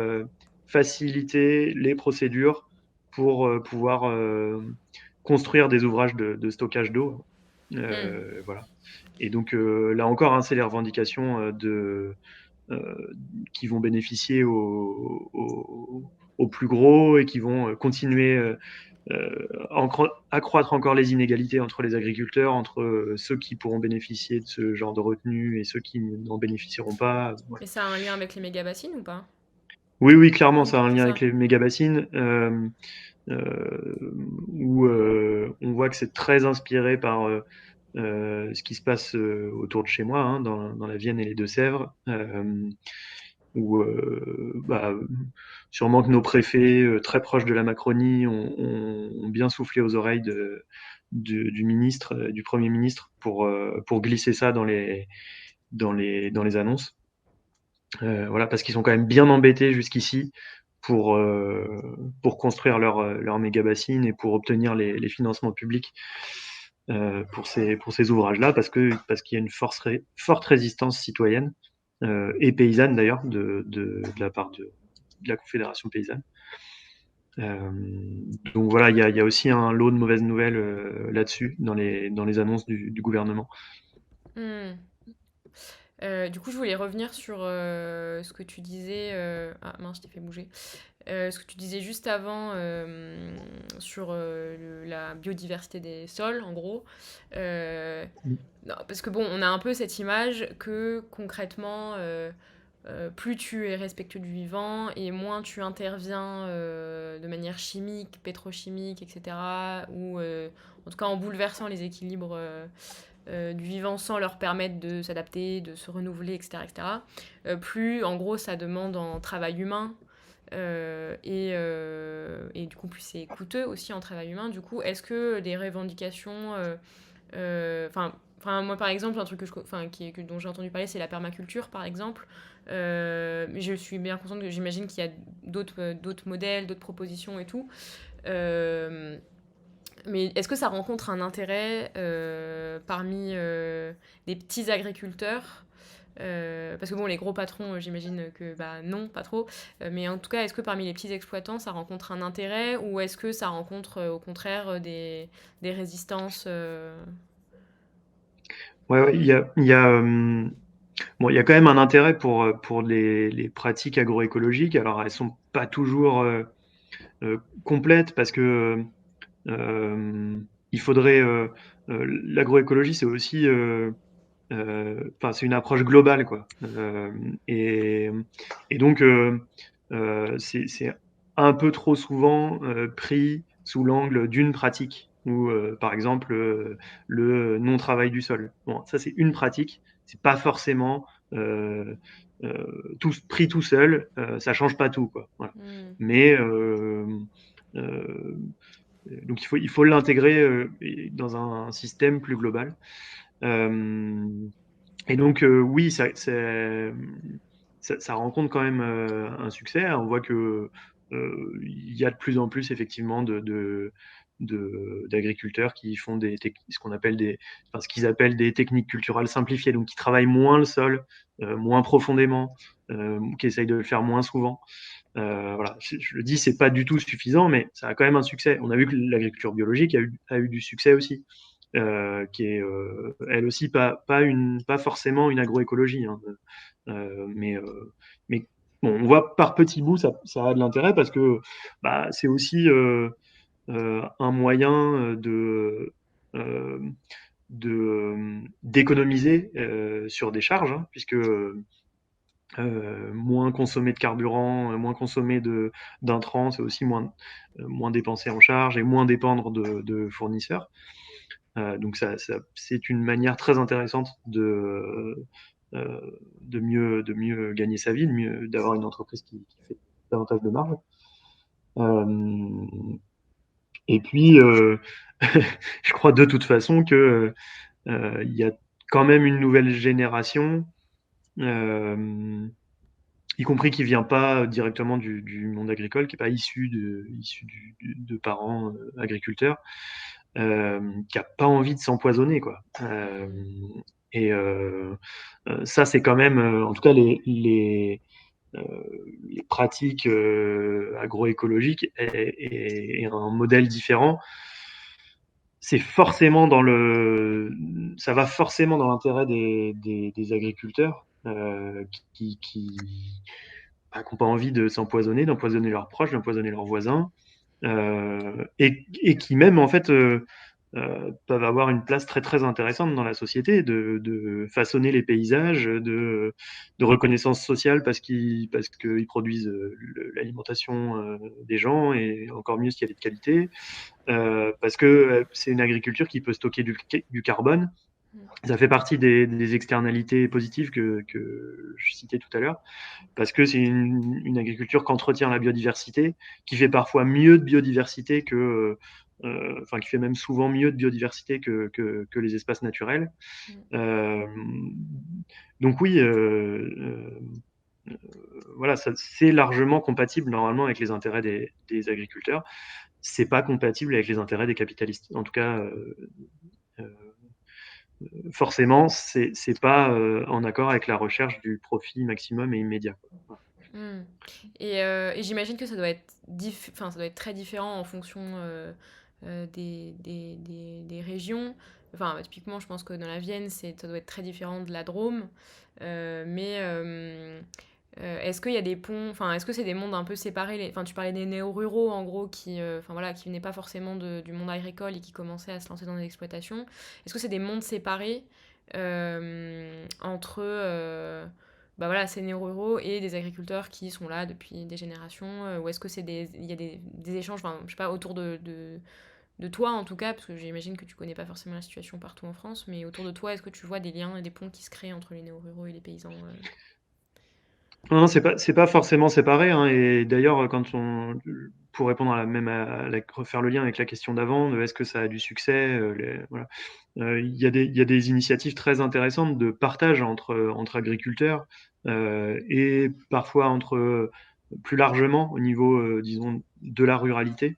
faciliter les procédures pour pouvoir construire des ouvrages de stockage d'eau. Hmm. Voilà. Et donc là encore, hein, c'est les revendications qui vont bénéficier aux plus gros et qui vont continuer accroître encore les inégalités entre les agriculteurs, entre ceux qui pourront bénéficier de ce genre de retenue et ceux qui n'en bénéficieront pas. Voilà. Et ça a un lien avec les méga-bassines ou pas? Oui, oui, clairement, Oui, ça a un c'est lien avec ça. les méga-bassines, où on voit que c'est très inspiré par ce qui se passe autour de chez moi, hein, dans la Vienne et les Deux-Sèvres, où bah, sûrement que nos préfets, très proches de la Macronie, ont bien soufflé aux oreilles du ministre, du Premier ministre, pour glisser ça dans les annonces. Voilà, parce qu'ils sont quand même bien embêtés jusqu'ici pour, euh, pour construire leur méga bassine et pour obtenir les financements publics pour ces ouvrages-là, parce qu'il y a une forte résistance citoyenne et paysanne d'ailleurs de la part de la Confédération paysanne. Euh, donc voilà, il y a aussi un lot de mauvaises nouvelles là-dessus dans les annonces du gouvernement. Hmm. Du coup, je voulais revenir sur ce que tu disais. Ah mince, je t'ai fait bouger. Ce que tu disais juste avant sur la biodiversité des sols, en gros. Euh, non, parce que bon, on a un peu cette image que concrètement, plus tu es respectueux du vivant et moins tu interviens de manière chimique, pétrochimique, etc. Ou en tout cas en bouleversant les équilibres du vivant sans leur permettre de s'adapter, de se renouveler, etc. etc. Plus en gros ça demande en travail humain. Et du coup, plus c'est coûteux aussi en travail humain. Du coup, est-ce que des revendications moi, par exemple, un truc dont j'ai entendu parler, c'est la permaculture, par exemple. Mais je suis bien consciente que j'imagine qu'il y a d'autres modèles, d'autres propositions et tout. Euh, mais est-ce que ça rencontre un intérêt parmi des petits agriculteurs parce que bon, les gros patrons, j'imagine que bah non, pas trop. Mais en tout cas, est-ce que parmi les petits exploitants, ça rencontre un intérêt ou est-ce que ça rencontre au contraire des résistances Ouais, ouais, bon, il y a quand même un intérêt pour les pratiques agroécologiques. Alors, elles sont pas toujours complètes parce que il faudrait. L'agroécologie, c'est aussi. Enfin, c'est une approche globale, quoi. Et, et donc, c'est un peu trop souvent pris sous l'angle d'une pratique, ou par exemple le non-travail du sol. Bon, ça c'est une pratique, c'est pas forcément pris tout seul, ça change pas tout, quoi. Voilà. hmm. Mais euh, donc il faut l'intégrer dans un système plus global. Euh, et donc, oui, ça rencontre quand même un succès. On voit que il y a de plus en plus effectivement d'agriculteurs qui font ce qu'on appelle enfin, ce qu'ils appellent des techniques culturales simplifiées, donc qui travaillent moins le sol, moins profondément, qui essayent de le faire moins souvent. Voilà, je le dis, c'est pas du tout suffisant, mais ça a quand même un succès. On a vu que l'agriculture biologique a eu du succès aussi, qui est elle aussi pas forcément une agroécologie, hein, mais mais bon, on voit par petits bouts ça a de l'intérêt parce que bah, c'est aussi un moyen euh, d'économiser sur des charges, hein, puisque moins consommer de carburant, moins consommer d'intrants, c'est aussi moins dépenser en charge et moins dépendre de fournisseurs. Donc c'est une manière très intéressante de mieux gagner sa vie, d'avoir une entreprise qui fait davantage de marge. Et puis, je crois de toute façon que il y a quand même une nouvelle génération, y compris qui vient pas directement du monde agricole, qui est pas issu de parents agriculteurs, qui a pas envie de s'empoisonner, quoi. Et ça, c'est quand même, en tout cas, les pratiques agroécologiques et un modèle différent, c'est forcément ça va forcément dans l'intérêt des agriculteurs qui n'ont pas envie de s'empoisonner, d'empoisonner leurs proches, d'empoisonner leurs voisins, et qui même en fait peuvent avoir une place très très intéressante dans la société, de façonner les paysages, de reconnaissance sociale parce qu'ils produisent l'alimentation des gens et encore mieux si elle est de qualité, parce que c'est une agriculture qui peut stocker du carbone. Ça fait partie des externalités positives que je citais tout à l'heure, parce que c'est une agriculture qui entretient la biodiversité, qui fait parfois mieux de biodiversité enfin, qui fait même souvent mieux de biodiversité que les espaces naturels. Euh, donc oui, voilà, c'est largement compatible normalement avec les intérêts des agriculteurs. C'est pas compatible avec les intérêts des capitalistes. En tout cas, euh, forcément, c'est pas en accord avec la recherche du profit maximum et immédiat. Mmh. Et j'imagine que ça doit être enfin, ça doit être très différent en fonction des régions. Enfin, typiquement, je pense que dans la Vienne, ça doit être très différent de la Drôme. Est-ce qu'il y a des ponts, enfin, est-ce que c'est des mondes un peu séparés enfin, tu parlais des néo-ruraux, en gros, enfin, voilà, qui venaient pas forcément du monde agricole et qui commençaient à se lancer dans l'exploitation. Est-ce que c'est des mondes séparés entre bah voilà, ces néo-ruraux et des agriculteurs qui sont là depuis des générations, ou est-ce que il y a des échanges, enfin, je sais pas, autour de toi en tout cas, parce que j'imagine que tu connais pas forcément la situation partout en France, mais autour de toi, est-ce que tu vois des liens et des ponts qui se créent entre les néo-ruraux et les paysans Non, c'est pas forcément séparé, hein, et d'ailleurs, pour répondre refaire le lien avec la question d'avant, de est-ce que ça a du succès, voilà. Il y a des initiatives très intéressantes de partage entre agriculteurs, et parfois plus largement au niveau, disons, de la ruralité,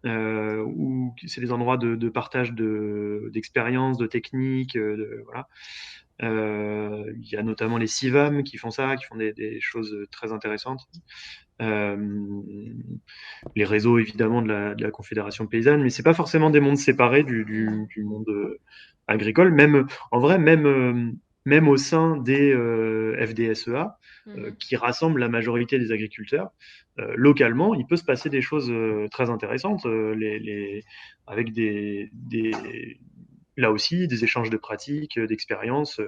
où c'est des endroits de partage d'expériences, de techniques, voilà. Il y a notamment les CIVAM qui font ça, qui font des choses très intéressantes. Euh, les réseaux évidemment de la Confédération paysanne, mais c'est pas forcément des mondes séparés du monde agricole. Même en vrai, même au sein des FDSEA, Mhm. qui rassemblent la majorité des agriculteurs, localement, il peut se passer des choses très intéressantes, avec là aussi des échanges de pratiques, d'expériences,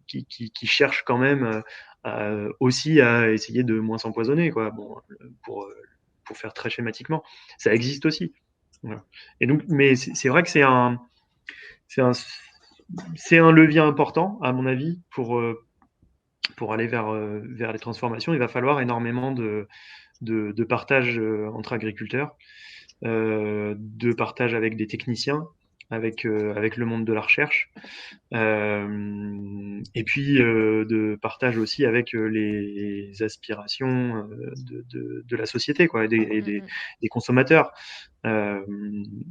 qui cherchent quand même aussi à essayer de moins s'empoisonner, quoi. Bon, pour, euh, pour faire très schématiquement, ça existe aussi. Voilà. Et donc, mais c'est vrai que c'est un, c'est un levier important, à mon avis, pour aller vers les transformations. Il va falloir énormément de partage entre agriculteurs, de partage avec des techniciens, avec le monde de la recherche, et puis de partage aussi avec les aspirations de la société, quoi, Mhm. des consommateurs. Euh,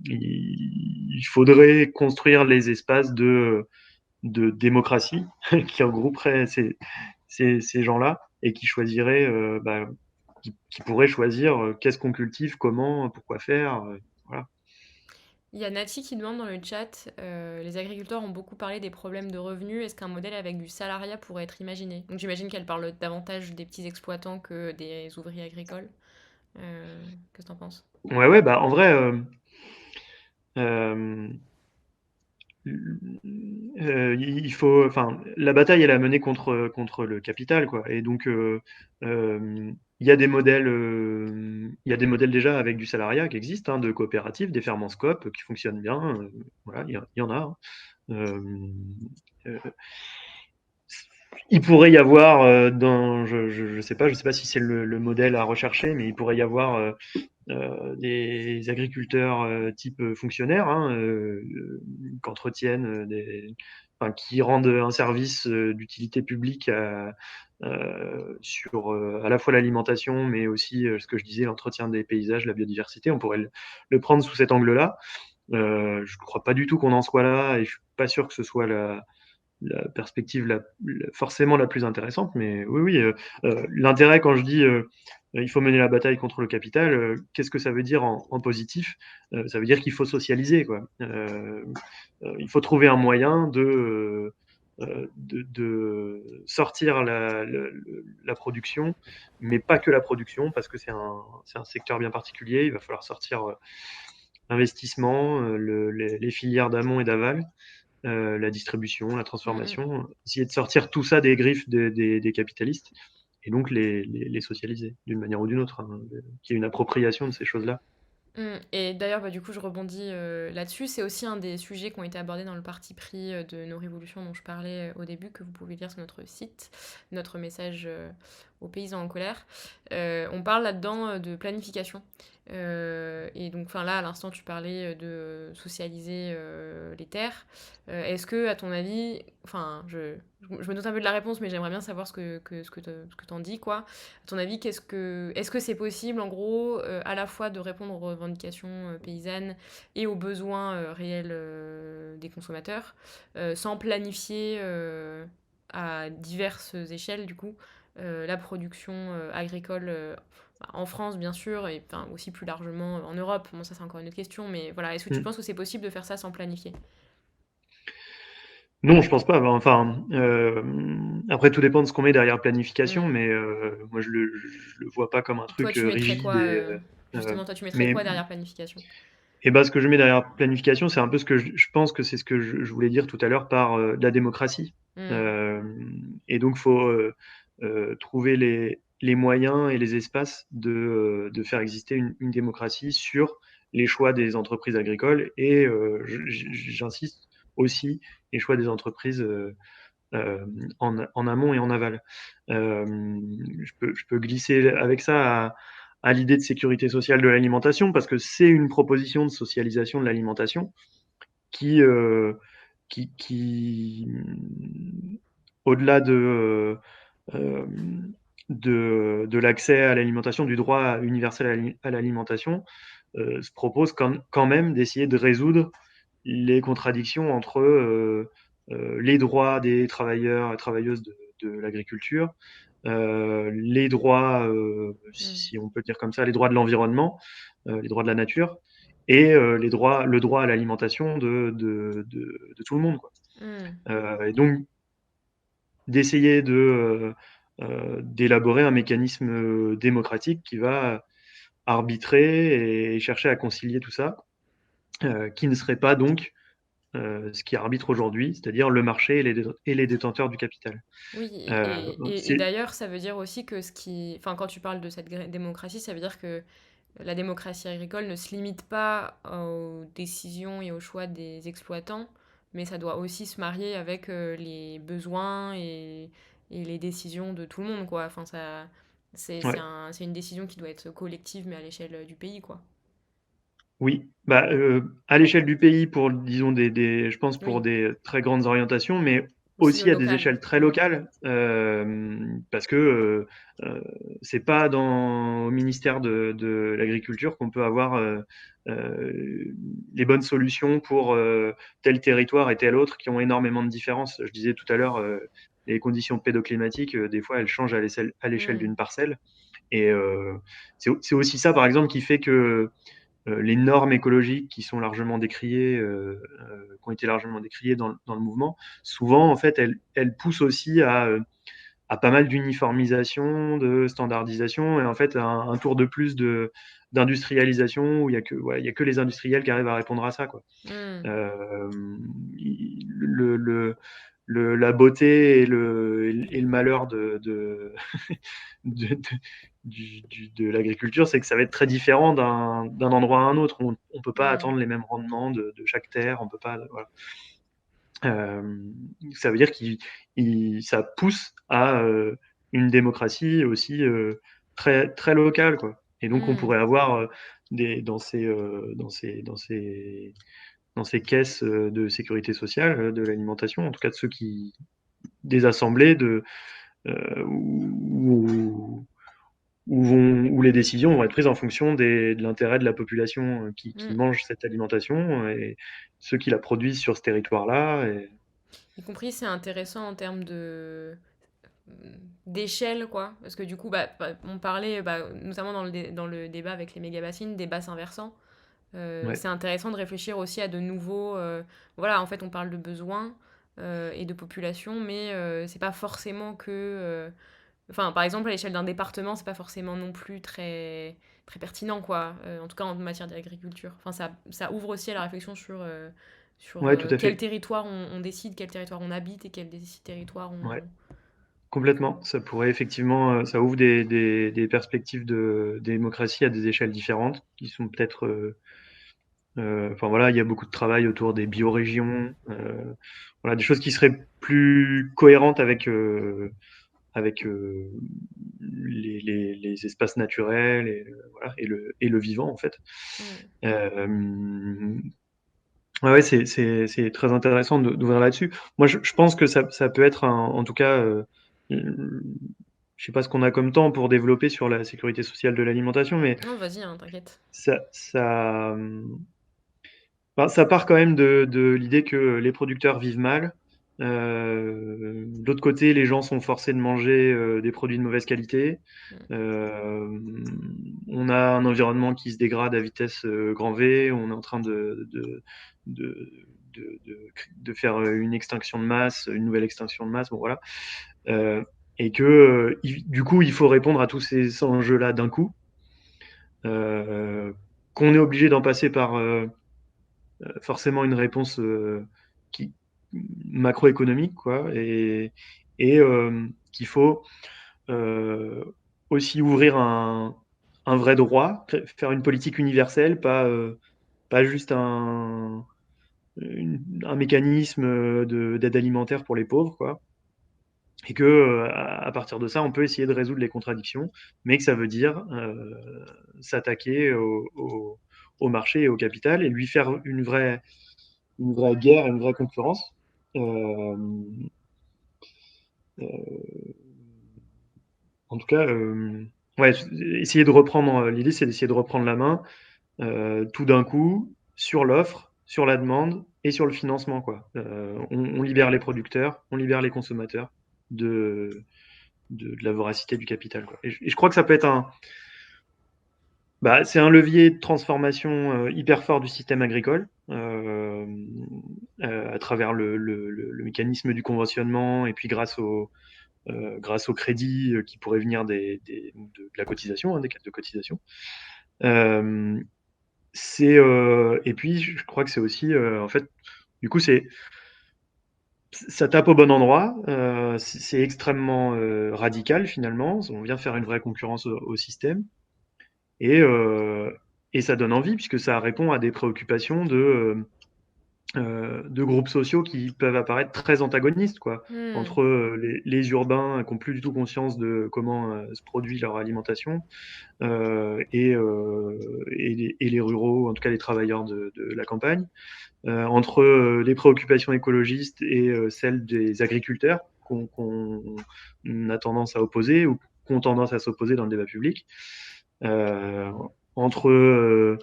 il faudrait construire les espaces de démocratie qui regrouperaient ces gens-là et qui choisiraient, qui pourraient choisir qu'est-ce qu'on cultive, comment, pourquoi faire. Voilà. Il y a Nati qui demande dans le chat, les agriculteurs ont beaucoup parlé des problèmes de revenus, est-ce qu'un modèle avec du salariat pourrait être imaginé? Donc j'imagine qu'elle parle davantage des petits exploitants que des ouvriers agricoles. Qu'est-ce que t'en penses? Ouais, ouais, bah en vrai, euh, il faut, enfin, la bataille, elle est à mener contre le capital, quoi. Et donc, il y a des modèles, il y a des modèles déjà avec du salariat qui existent, hein, de coopératives, des ferments Scope qui fonctionnent bien. Voilà, il y en a, hein. Euh, euh, Il pourrait y avoir, je sais pas si c'est le modèle à rechercher, mais il pourrait y avoir des agriculteurs type fonctionnaires, hein, qu'entretiennent enfin, qui rendent un service d'utilité publique sur à la fois l'alimentation, mais aussi ce que je disais, l'entretien des paysages, la biodiversité. On pourrait le prendre sous cet angle-là. Je ne crois pas du tout qu'on en soit là, et je suis pas sûr que ce soit la perspective forcément la plus intéressante. Mais oui, oui, l'intérêt quand je dis il faut mener la bataille contre le capital, qu'est-ce que ça veut dire en positif? Ça veut dire qu'il faut socialiser, quoi. Il faut trouver un moyen de sortir la production, mais pas que la production, parce que c'est un secteur bien particulier. Il va falloir sortir l'investissement, les filières d'amont et d'aval, la distribution, la Mm, mm. transformation, essayer de sortir tout ça des griffes des capitalistes et donc les socialiser d'une manière ou d'une autre, hein, qu'il y ait une appropriation de ces choses-là. Et d'ailleurs, bah, du coup, je rebondis là-dessus. C'est aussi un des sujets qui ont été abordés dans le parti pris de nos révolutions dont je parlais au début, que vous pouvez lire sur notre site, notre message aux paysans en colère. On parle là-dedans de planification. Et donc, enfin là, à l'instant, tu parlais de socialiser les terres. Est-ce que, à ton avis, enfin, je me doute un peu de la réponse, mais j'aimerais bien savoir ce que t'en dis, quoi. À ton avis, est-ce que c'est possible, en gros, à la fois de répondre aux revendications paysannes et aux besoins réels des consommateurs, sans planifier à diverses échelles, du coup, la production agricole en France, bien sûr, et enfin, aussi plus largement en Europe. Bon, ça, c'est encore une autre question, mais voilà, est-ce que tu Mm. penses que c'est possible de faire ça sans planifier? Non, je pense pas. Enfin, après, tout dépend de ce qu'on met derrière planification, Hmm. mais moi, je le vois pas comme un Toi, truc tu mettrais rigide. quoi, Euh, justement, toi, tu mettrais mais quoi derrière planification? et ben, ce que je mets derrière planification, c'est un peu ce que je pense que c'est ce que je voulais dire tout à l'heure par de la démocratie. Hmm. Euh, et donc, il faut trouver les moyens et les espaces de faire exister une démocratie sur les choix des entreprises agricoles et, j'insiste, aussi les choix des entreprises en amont et en aval. Euh, je peux glisser avec ça à l'idée de sécurité sociale de l'alimentation, parce que c'est une proposition de socialisation de l'alimentation qui, qui au-delà euh, de l'accès à l'alimentation, du droit universel à l'alimentation, se propose quand même d'essayer de résoudre les contradictions entre les droits des travailleurs et travailleuses de l'agriculture, les droits, Hmm. si on peut dire comme ça, les droits de l'environnement, les droits de la nature, et le droit à l'alimentation de tout le monde, quoi. Hmm. Et donc d'essayer d'élaborer un mécanisme démocratique qui va arbitrer et chercher à concilier tout ça, qui ne serait pas donc ce qui arbitre aujourd'hui, c'est-à-dire le marché et les détenteurs du capital. Oui, et C'est d'ailleurs, ça veut dire aussi que enfin, quand tu parles de cette démocratie, ça veut dire que la démocratie agricole ne se limite pas aux décisions et aux choix des exploitants, mais ça doit aussi se marier avec les besoins et les décisions de tout le monde, quoi. Enfin, ouais. c'est une décision qui doit être collective, mais à l'échelle du pays, quoi. Oui, bah, à l'échelle du pays pour, disons, je pense pour Oui, des très grandes orientations, mais aussi le aussi à des local. échelles très locales, parce que c'est pas au ministère de l'Agriculture qu'on peut avoir les bonnes solutions pour tel territoire et tel autre qui ont énormément de différences. Je disais tout à l'heure, les conditions pédoclimatiques, des fois, elles changent à l'échelle Hmm. d'une parcelle. Et c'est aussi ça, par exemple, qui fait que les normes écologiques qui sont largement décriées, qui ont été largement décriées dans le mouvement, souvent, en fait, elles poussent aussi à pas mal d'uniformisation, de standardisation, et en fait, un tour de plus d'industrialisation où il y a que les industriels qui arrivent à répondre à ça, quoi. Hmm. Euh, le, le, la beauté et le malheur de, de, de l'agriculture, c'est que ça va être très différent d'un endroit à un autre. On ne peut pas Hmm. attendre les mêmes rendements de chaque terre. On peut pas. Voilà. Ça veut dire qu'il ça pousse à une démocratie aussi très, très locale, quoi. Et donc, on Mmh. pourrait avoir dans ces caisses de sécurité sociale, de l'alimentation, en tout cas de ceux qui, des assemblées où, où les décisions vont être prises en fonction de l'intérêt de la population qui Mmh. mange cette alimentation et ceux qui la produisent sur ce territoire-là. Et... Y compris, c'est intéressant en termes de d'échelle, quoi. Parce que du coup, on parlait, notamment dans le débat avec les méga-bassines, des bassins versants. Ouais, C'est intéressant de réfléchir aussi à de nouveaux... voilà, en fait, on parle de besoins et de population, mais c'est pas forcément que... Enfin, par exemple, à l'échelle d'un département, c'est pas forcément non plus très, très pertinent, quoi. En tout cas, en matière d'agriculture. Enfin, ça ouvre aussi à la réflexion sur ouais, tout à quel fait. territoire on décide, quel territoire on habite et quel territoire Ouais, on... complètement. Ça pourrait effectivement, ça ouvre des perspectives de démocratie à des échelles différentes, qui sont peut-être, enfin voilà, il y a beaucoup de travail autour des biorégions, voilà, des choses qui seraient plus cohérentes avec les espaces naturels et, voilà, et le vivant en fait. Mm. Euh, ouais, ouais, c'est très intéressant d'ouvrir là-dessus. Moi, je pense que ça peut être en tout cas, je sais pas ce qu'on a comme temps pour développer sur la sécurité sociale de l'alimentation, mais Non, vas-y, hein, t'inquiète. ça, enfin, ça part quand même de l'idée que les producteurs vivent mal. De l'autre côté, les gens sont forcés de manger des produits de mauvaise qualité. Mm. Euh, on a un environnement qui se dégrade à vitesse grand V. On est en train de, de faire une extinction de masse, une nouvelle extinction de masse. Bon, voilà. Euh, et que du coup, il faut répondre à tous ces enjeux-là d'un coup. Qu'on est obligé d'en passer par forcément une réponse qui, macroéconomique, quoi, et qu'il faut euh, aussi ouvrir un vrai droit, faire une politique universelle, pas juste un mécanisme d'aide alimentaire pour les pauvres, quoi. Et que à partir de ça, on peut essayer de résoudre les contradictions, mais que ça veut dire s'attaquer au marché et au capital et lui faire une vraie guerre, une vraie concurrence. Euh, euh, En tout cas, ouais, essayer de reprendre. L'idée, c'est d'essayer de reprendre la main tout d'un coup sur l'offre, sur la demande et sur le financement, quoi. On libère les producteurs, on libère les consommateurs de, de la voracité du capital, quoi. Et je crois que ça peut être bah, c'est un levier de transformation hyper fort du système agricole à travers le mécanisme du conventionnement et puis grâce au crédit qui pourrait venir de la cotisation, hein, des caisses de cotisation. Euh, et puis, je crois que c'est aussi, en fait, du coup, ça tape au bon endroit. C'est extrêmement radical finalement. On vient faire une vraie concurrence au système et, euh, et ça donne envie puisque ça répond à des préoccupations de groupes sociaux qui peuvent apparaître très antagonistes, quoi, Mm. entre les urbains qui n'ont plus du tout conscience de comment se produit leur alimentation et les ruraux, en tout cas les travailleurs de la campagne, entre les préoccupations écologistes et celles des agriculteurs qu'on a tendance à opposer ou qu'on tendance à s'opposer dans le débat public, euh, entre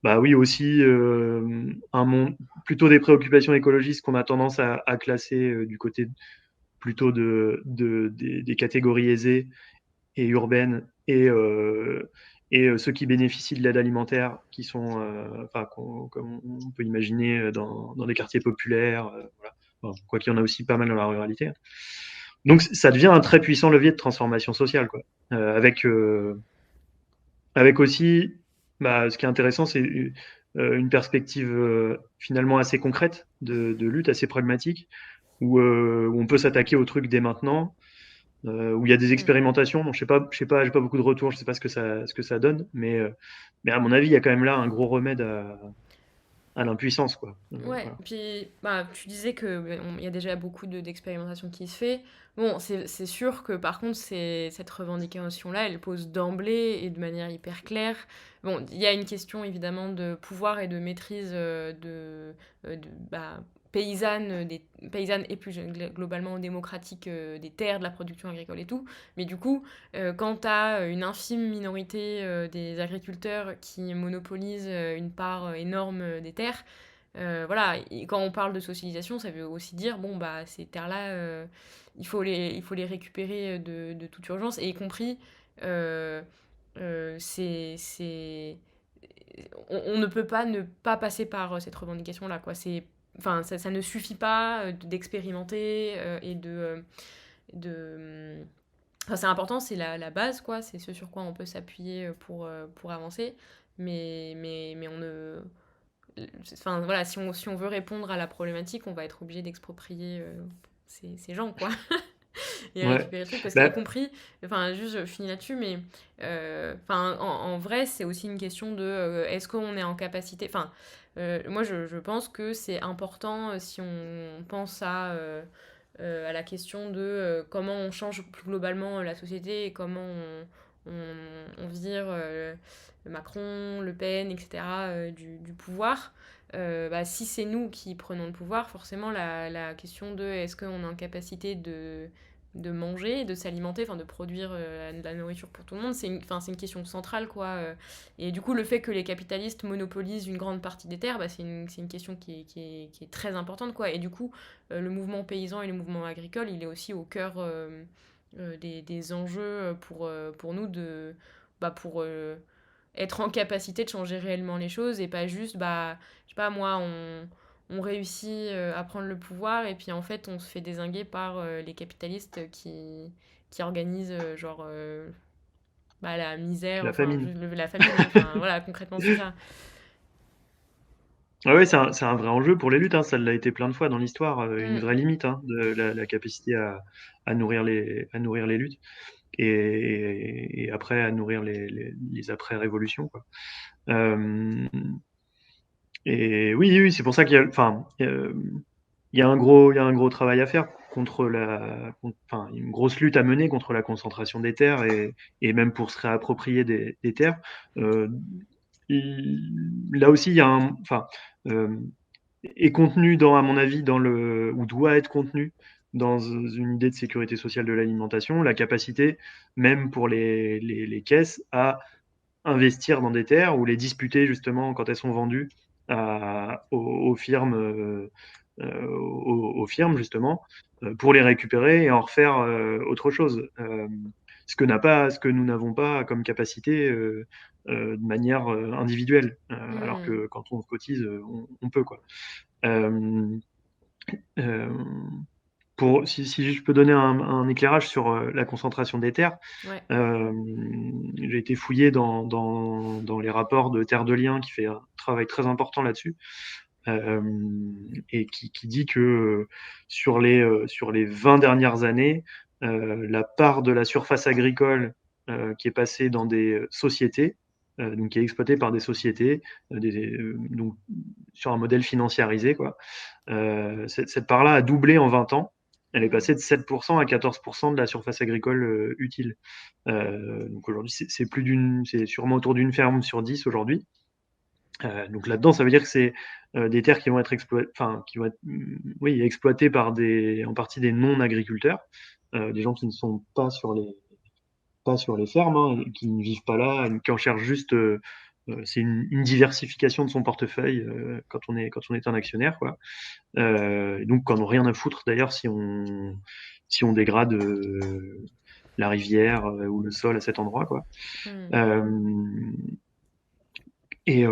bah oui aussi un monde plutôt des préoccupations écologistes qu'on a tendance à classer du côté plutôt des catégories aisées et urbaines et ceux qui bénéficient de l'aide alimentaire qui sont enfin comme on peut imaginer dans des quartiers populaires voilà. Bon, quoi qu'il y en a aussi pas mal dans la ruralité, donc ça devient un très puissant levier de transformation sociale, quoi. Avec aussi, bah, ce qui est intéressant, c'est une perspective finalement assez concrète de lutte, assez pragmatique, où on peut s'attaquer au truc dès maintenant, où il y a des Mm. expérimentations. Bon, je sais pas, j'ai pas beaucoup de retours, je sais pas ce que ça donne, mais à mon avis, il y a quand même là un gros remède à l'impuissance, quoi. Ouais, Voilà. puis bah, tu disais que il y a déjà beaucoup d'expérimentation qui se fait. Bon, c'est sûr que par contre, cette revendication-là, elle pose d'emblée et de manière hyper claire. Bon, il y a une question évidemment de pouvoir et de maîtrise bah, paysanne et plus globalement démocratique des terres, de la production agricole et tout. Mais du coup, quand tu as une infime minorité des agriculteurs qui monopolisent une part énorme des terres, voilà, et quand on parle de socialisation, ça veut aussi dire, bon, bah, ces terres-là, il faut les récupérer de toute urgence, et y compris, euh, on ne peut pas ne pas passer par cette revendication-là, quoi. Enfin, ça ne suffit pas d'expérimenter de enfin, c'est important, c'est la base, quoi. C'est ce sur quoi on peut s'appuyer pour avancer. Mais on ne, enfin voilà, si on veut répondre à la problématique, on va être obligé d'exproprier ces gens, quoi, et Ouais. récupérer le truc, parce qu'y Bah, compris, enfin juste, je finis là-dessus, mais enfin en vrai, c'est aussi une question de est-ce qu'on est en capacité, enfin moi je pense que c'est important si on pense à la question de comment on change plus globalement la société et comment on vire Macron, Le Pen, etc. Du pouvoir. Bah, si c'est nous qui prenons le pouvoir, forcément la question de est-ce qu'on est en capacité de manger, de s'alimenter, enfin de produire de la nourriture pour tout le monde, c'est une question centrale, quoi. Et du coup, le fait que les capitalistes monopolisent une grande partie des terres, bah, c'est une question qui est très importante, quoi. Et du coup, le mouvement paysan et le mouvement agricole, il est aussi au cœur des enjeux pour nous pour être en capacité de changer réellement les choses, et pas juste, bah, je sais pas moi, on réussit à prendre le pouvoir et puis en fait on se fait dézinguer par les capitalistes qui organisent genre bah, la misère, la enfin famine. la famine, ouais, enfin voilà, concrètement c'est ça. Ah ouais, c'est un vrai enjeu pour les luttes, hein, ça l'a été plein de fois dans l'histoire, une Mm, vraie limite, hein, de la capacité à nourrir les luttes et après à nourrir les après-révolutions, quoi. Euh, et oui, oui, c'est pour ça qu'il y a, enfin, il y a un gros travail à faire enfin, une grosse lutte à mener contre la concentration des terres et même pour se réapproprier des terres. Euh, Là aussi, il y a enfin, euh, est contenu à mon avis, ou doit être contenu dans une idée de sécurité sociale de l'alimentation, la capacité, même pour les caisses, à investir dans des terres ou les disputer justement quand elles sont vendues aux firmes, aux firmes justement, pour les récupérer et en refaire autre chose. Ce que nous n'avons pas comme capacité de manière individuelle, alors mm, que quand on cotise, on peut quoi. Euh, euh, si je peux donner un éclairage sur la concentration des terres, ouais. euh, j'ai été fouillé dans les rapports de Terre de Liens qui fait un travail très important là-dessus euh, et qui dit que sur les 20 dernières années, la part de la surface agricole qui est passée dans des sociétés, donc qui est exploitée par des sociétés, donc sur un modèle financiarisé, quoi, cette part-là a doublé en 20 ans. Elle est Mm, passée de 7% à 14% de la surface agricole utile. Donc aujourd'hui, c'est sûrement autour d'une ferme sur 10 aujourd'hui. Donc là-dedans, ça veut dire que c'est des terres qui vont être oui, exploitées par en partie des non-agriculteurs, des gens qui ne sont pas sur les fermes, hein, qui ne vivent pas là, qui en cherchent juste. C'est une diversification de son portefeuille quand on est un actionnaire, quoi. Donc, quand on n'a rien à foutre d'ailleurs si on dégrade la rivière ou le sol à cet endroit, quoi. mm, Euh, et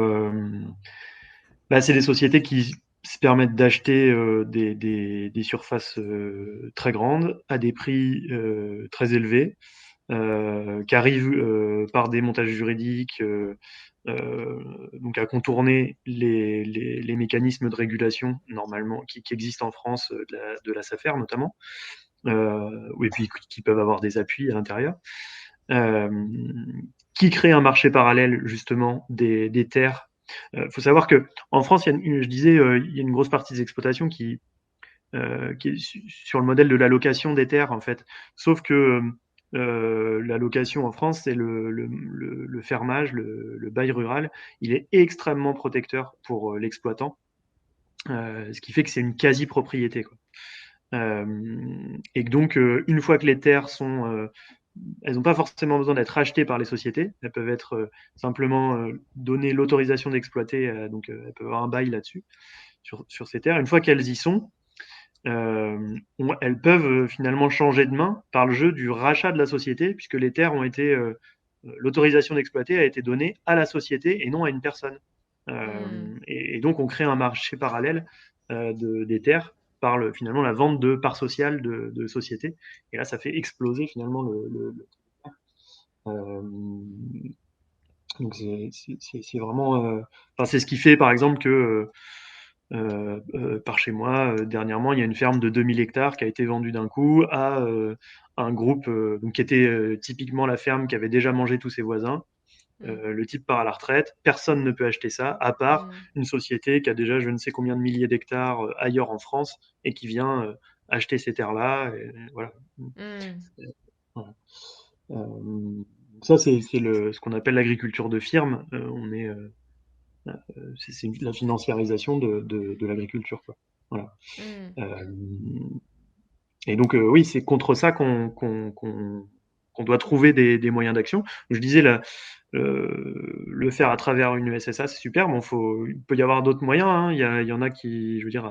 bah, c'est des sociétés qui se permettent d'acheter des surfaces très grandes à des prix très élevés, qui arrivent par des montages juridiques, donc à contourner les mécanismes de régulation normalement qui existent en France de la SAFER notamment, et puis qui peuvent avoir des appuis à l'intérieur, euh, qui créent un marché parallèle justement des terres faut savoir que en France, je disais, il y a une grosse partie des exploitations qui est sur le modèle de l'allocation des terres, en fait. Sauf que l'allocation en France, c'est le fermage, le bail rural, il est extrêmement protecteur pour l'exploitant, ce qui fait que c'est une quasi-propriété, quoi. Et donc, une fois que les terres sont, elles n'ont pas forcément besoin d'être achetées par les sociétés, elles peuvent être simplement donner l'autorisation d'exploiter, donc elles peuvent avoir un bail là-dessus, sur ces terres. Une fois qu'elles y sont, elles peuvent finalement changer de main par le jeu du rachat de la société, puisque les terres ont été, l'autorisation d'exploiter a été donnée à la société et non à une personne. Mmh. Et donc on crée un marché parallèle des terres par finalement la vente de parts sociales de sociétés. Et là, ça fait exploser finalement euh, donc c'est vraiment, enfin, c'est ce qui fait par exemple que par chez moi, dernièrement, il y a une ferme de 2000 hectares qui a été vendue d'un coup à un groupe donc qui était typiquement la ferme qui avait déjà mangé tous ses voisins. Mmh. Le type part à la retraite, personne ne peut acheter ça, à part Mmh. une société qui a déjà je ne sais combien de milliers d'hectares ailleurs en France et qui vient acheter ces terres-là. Et voilà. Mmh. Voilà. Ça, c'est ce qu'on appelle l'agriculture de firme. On est c'est la financiarisation de l'agriculture, quoi. Voilà. Mmh. Euh, et donc, oui, c'est contre ça qu'on doit trouver des moyens d'action. Je disais, le faire à travers une USSA, c'est super. Bon, il peut y avoir d'autres moyens, hein. Il y en a qui, je veux dire,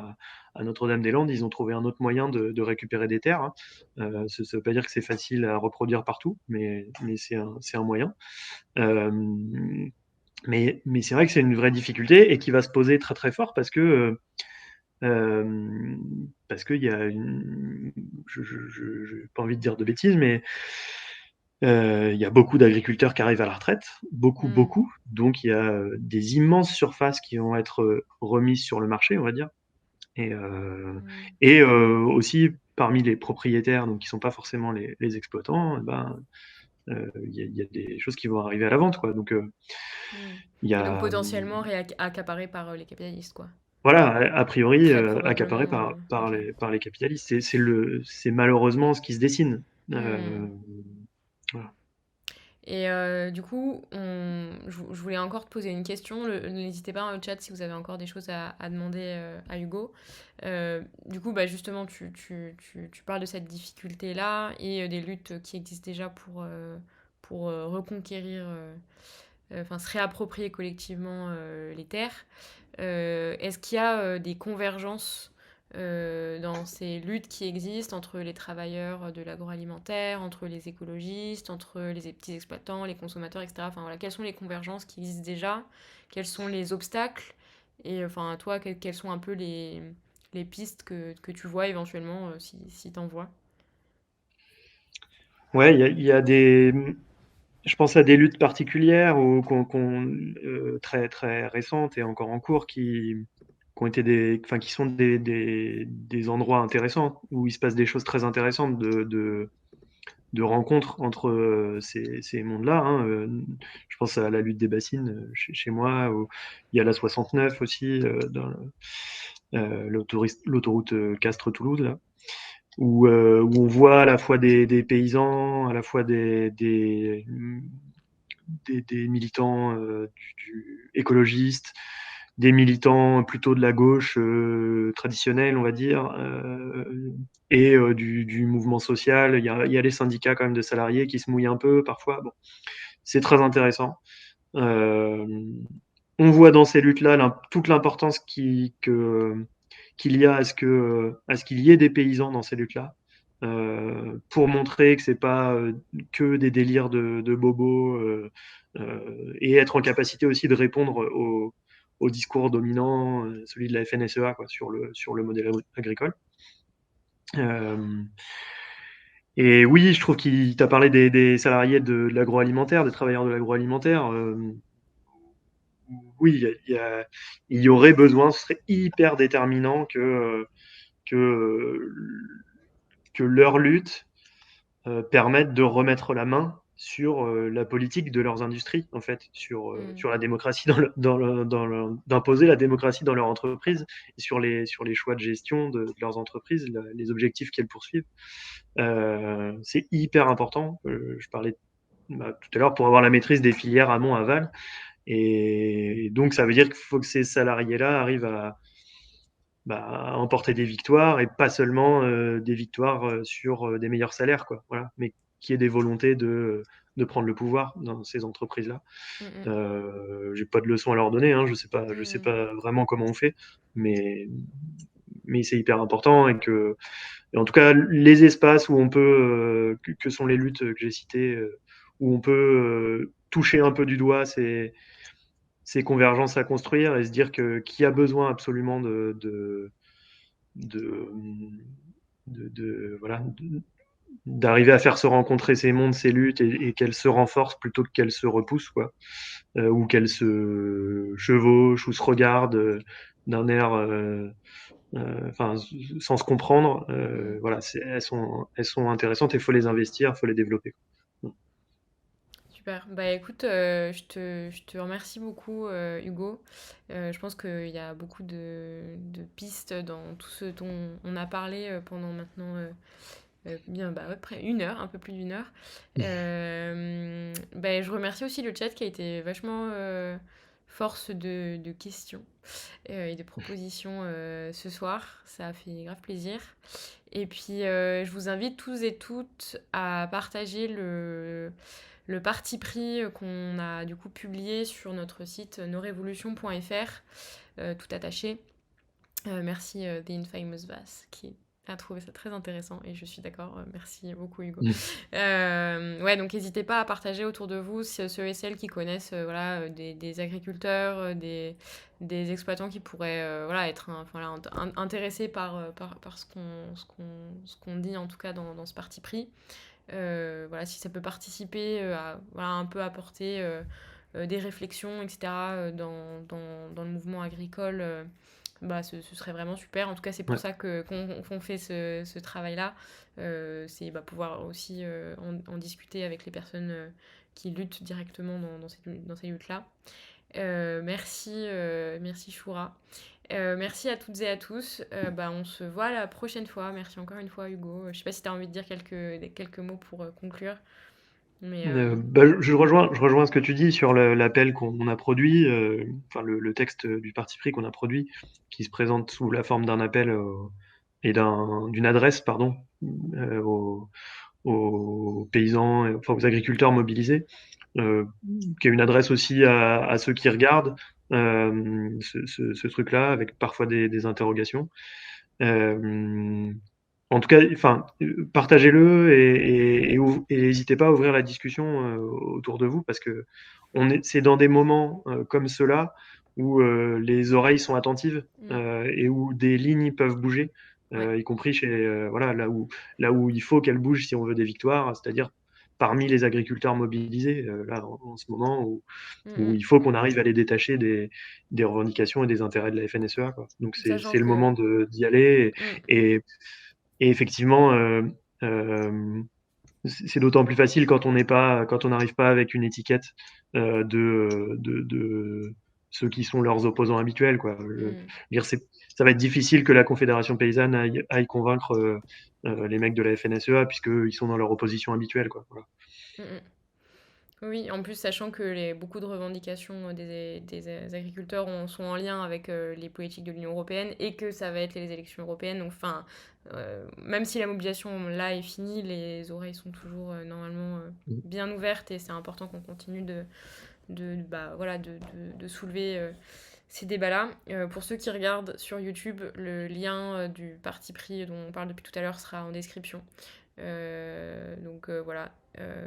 à Notre-Dame-des-Landes, ils ont trouvé un autre moyen de récupérer des terres, hein. Ça ne veut pas dire que c'est facile à reproduire partout, mais c'est un moyen. Euh, mais c'est vrai que c'est une vraie difficulté et qui va se poser très très fort parce qu'il y a je n'ai pas envie de dire de bêtises, mais il y a beaucoup d'agriculteurs qui arrivent à la retraite, beaucoup, Mmh. beaucoup. Donc il y a des immenses surfaces qui vont être remises sur le marché, on va dire. Et, euh, Mmh. et aussi parmi les propriétaires, donc qui sont pas forcément les exploitants, ben il y a des choses qui vont arriver à la vente, quoi. Donc Mmh. il y Et donc a potentiellement accaparé par les capitalistes, quoi. voilà, a priori, Très accaparé probablement. par Ok. les capitalistes. C'est malheureusement ce qui se dessine. Hmm. Voilà. Et du coup, je voulais encore te poser une question. N'hésitez pas dans le chat si vous avez encore des choses à demander à Hugo. Du coup, bah, justement, tu parles de cette difficulté-là et des luttes qui existent déjà pour reconquérir, enfin se réapproprier collectivement les terres. Est-ce qu'il y a des convergences dans ces luttes qui existent entre les travailleurs de l'agroalimentaire, entre les écologistes, entre les petits exploitants, les consommateurs, etc. Enfin, voilà, quelles sont les convergences qui existent déjà? Quels sont les obstacles? Et enfin, toi, quelles sont un peu les pistes que tu vois éventuellement, si t'en vois? Ouais, il y a des. Je pense à des luttes particulières ou très très récentes et encore en cours qui ont été enfin qui sont des endroits intéressants où il se passe des choses très intéressantes de rencontres entre ces mondes-là, hein. Je pense à la lutte des bassines chez moi, où il y a la 69 aussi, dans l'autoroute Castres-Toulouse, là, où on voit à la fois des paysans, à la fois des militants écologistes, des militants plutôt de la gauche traditionnelle, on va dire, et du mouvement social. Il y a les syndicats quand même de salariés qui se mouillent un peu parfois. Bon, c'est très intéressant. Euh, on voit dans ces luttes-là toute l'importance qu'il y a à ce qu'il y ait des paysans dans ces luttes-là, pour montrer que c'est pas que des délires de bobos, et être en capacité aussi de répondre au discours dominant, celui de la FNSEA, quoi, sur le modèle agricole. Euh, et oui, je trouve qu'il t'a parlé des salariés de l'agroalimentaire, des travailleurs de l'agroalimentaire. Oui, il y aurait besoin, ce serait hyper déterminant que, que leur lutte permette de remettre la main sur la politique de leurs industries, en fait, Mmh. sur la démocratie, d'imposer la démocratie dans leur entreprise, et sur les choix de gestion de leurs entreprises, les objectifs qu'elles poursuivent. C'est hyper important. Je parlais tout à l'heure pour avoir la maîtrise des filières amont-aval. Et donc, ça veut dire qu'il faut que ces salariés-là arrivent à emporter des victoires, et pas seulement des victoires sur des meilleurs salaires, quoi. Voilà. Mais qu'il y ait des volontés de prendre le pouvoir dans ces entreprises-là. Mmh mh. J'ai pas de leçons à leur donner, hein, je sais Mmh. pas vraiment comment on fait, mais, mais c'est hyper important, et en tout cas, les espaces où on peut, que sont les luttes que j'ai citées, où on peut toucher un peu du doigt ces convergences à construire, et se dire qu'il y a besoin absolument de, voilà, d'arriver à faire se rencontrer ces mondes, ces luttes, et qu'elles se renforcent plutôt qu'elles se repoussent, quoi, ou qu'elles se chevauchent ou se regardent d'un air, enfin, sans se comprendre. Mmh. Voilà, elles sont intéressantes, et il faut les investir, il faut les développer. Super. Bah écoute, je te remercie beaucoup, Hugo. Je pense qu'il y a beaucoup de pistes dans tout ce dont on a parlé pendant maintenant bien bah, ouais, près une heure, un peu plus d'une heure. Bah, je remercie aussi le chat qui a été vachement force de questions et de propositions ce soir. Ça a fait grave plaisir. Et puis, je vous invite tous et toutes à partager le parti pris qu'on a du coup publié sur notre site nosrevolutions.fr, tout attaché. Merci The Infamous Vass qui a trouvé ça très intéressant et je suis d'accord. Merci beaucoup Hugo. Ouais, donc n'hésitez pas à partager autour de vous ceux et celles qui connaissent voilà, des agriculteurs, des exploitants qui pourraient voilà, être voilà, intéressés par ce qu'on dit en tout cas dans ce parti pris. Voilà, si ça peut participer à voilà, un peu apporter des réflexions, etc. Dans le mouvement agricole, bah, ce serait vraiment super. En tout cas, c'est pour Ouais. ça qu'on fait ce travail-là. C'est bah, pouvoir aussi en discuter avec les personnes qui luttent directement dans ces luttes-là. Merci Shura. Merci à toutes et à tous. Bah, on se voit la prochaine fois. Merci encore une fois Hugo. Je sais pas si tu as envie de dire quelques mots pour conclure. Mais Je rejoins ce que tu dis sur l'appel qu'on a produit, enfin le texte du parti pris qu'on a produit, qui se présente sous la forme d'un appel et d'une adresse, pardon, aux, aux paysans, enfin aux agriculteurs mobilisés, qui est une adresse aussi à ceux qui regardent ce truc-là, avec parfois des interrogations. Euh, En tout cas, enfin, partagez-le, et n'hésitez pas à ouvrir la discussion autour de vous, parce que c'est dans des moments comme ceux-là où les oreilles sont attentives, mm, et où des lignes peuvent bouger, ouais, y compris chez voilà, là où il faut qu'elles bougent si on veut des victoires, c'est-à-dire parmi les agriculteurs mobilisés, là en ce moment mm, où mm. il faut qu'on arrive à les détacher des revendications et des intérêts de la FNSEA, quoi. Donc Sachant c'est le que moment d'y aller, mm, et, et effectivement, c'est d'autant plus facile quand on n'arrive pas avec une étiquette de ceux qui sont leurs opposants habituels, quoi. mm, Dire, ça va être difficile que la Confédération paysanne aille convaincre les mecs de la FNSEA, puisqu'ils sont dans leur opposition habituelle, quoi. Voilà. mm, mm. Oui, en plus, sachant que beaucoup de revendications des agriculteurs sont en lien avec les politiques de l'Union européenne et que ça va être les élections européennes. Donc, enfin, même si la mobilisation là est finie, les oreilles sont toujours normalement bien ouvertes et c'est important qu'on continue bah, voilà, de soulever ces débats-là. Pour ceux qui regardent sur YouTube, le lien du parti pris dont on parle depuis tout à l'heure sera en description. Donc voilà,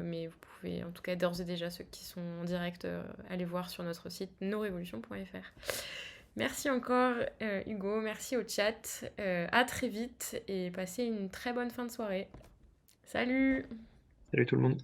mais vous pouvez en tout cas d'ores et déjà ceux qui sont en direct aller voir sur notre site nosrevolutions.fr. Merci encore Hugo, merci au chat, à très vite et passez une très bonne fin de soirée. Salut! Salut tout le monde.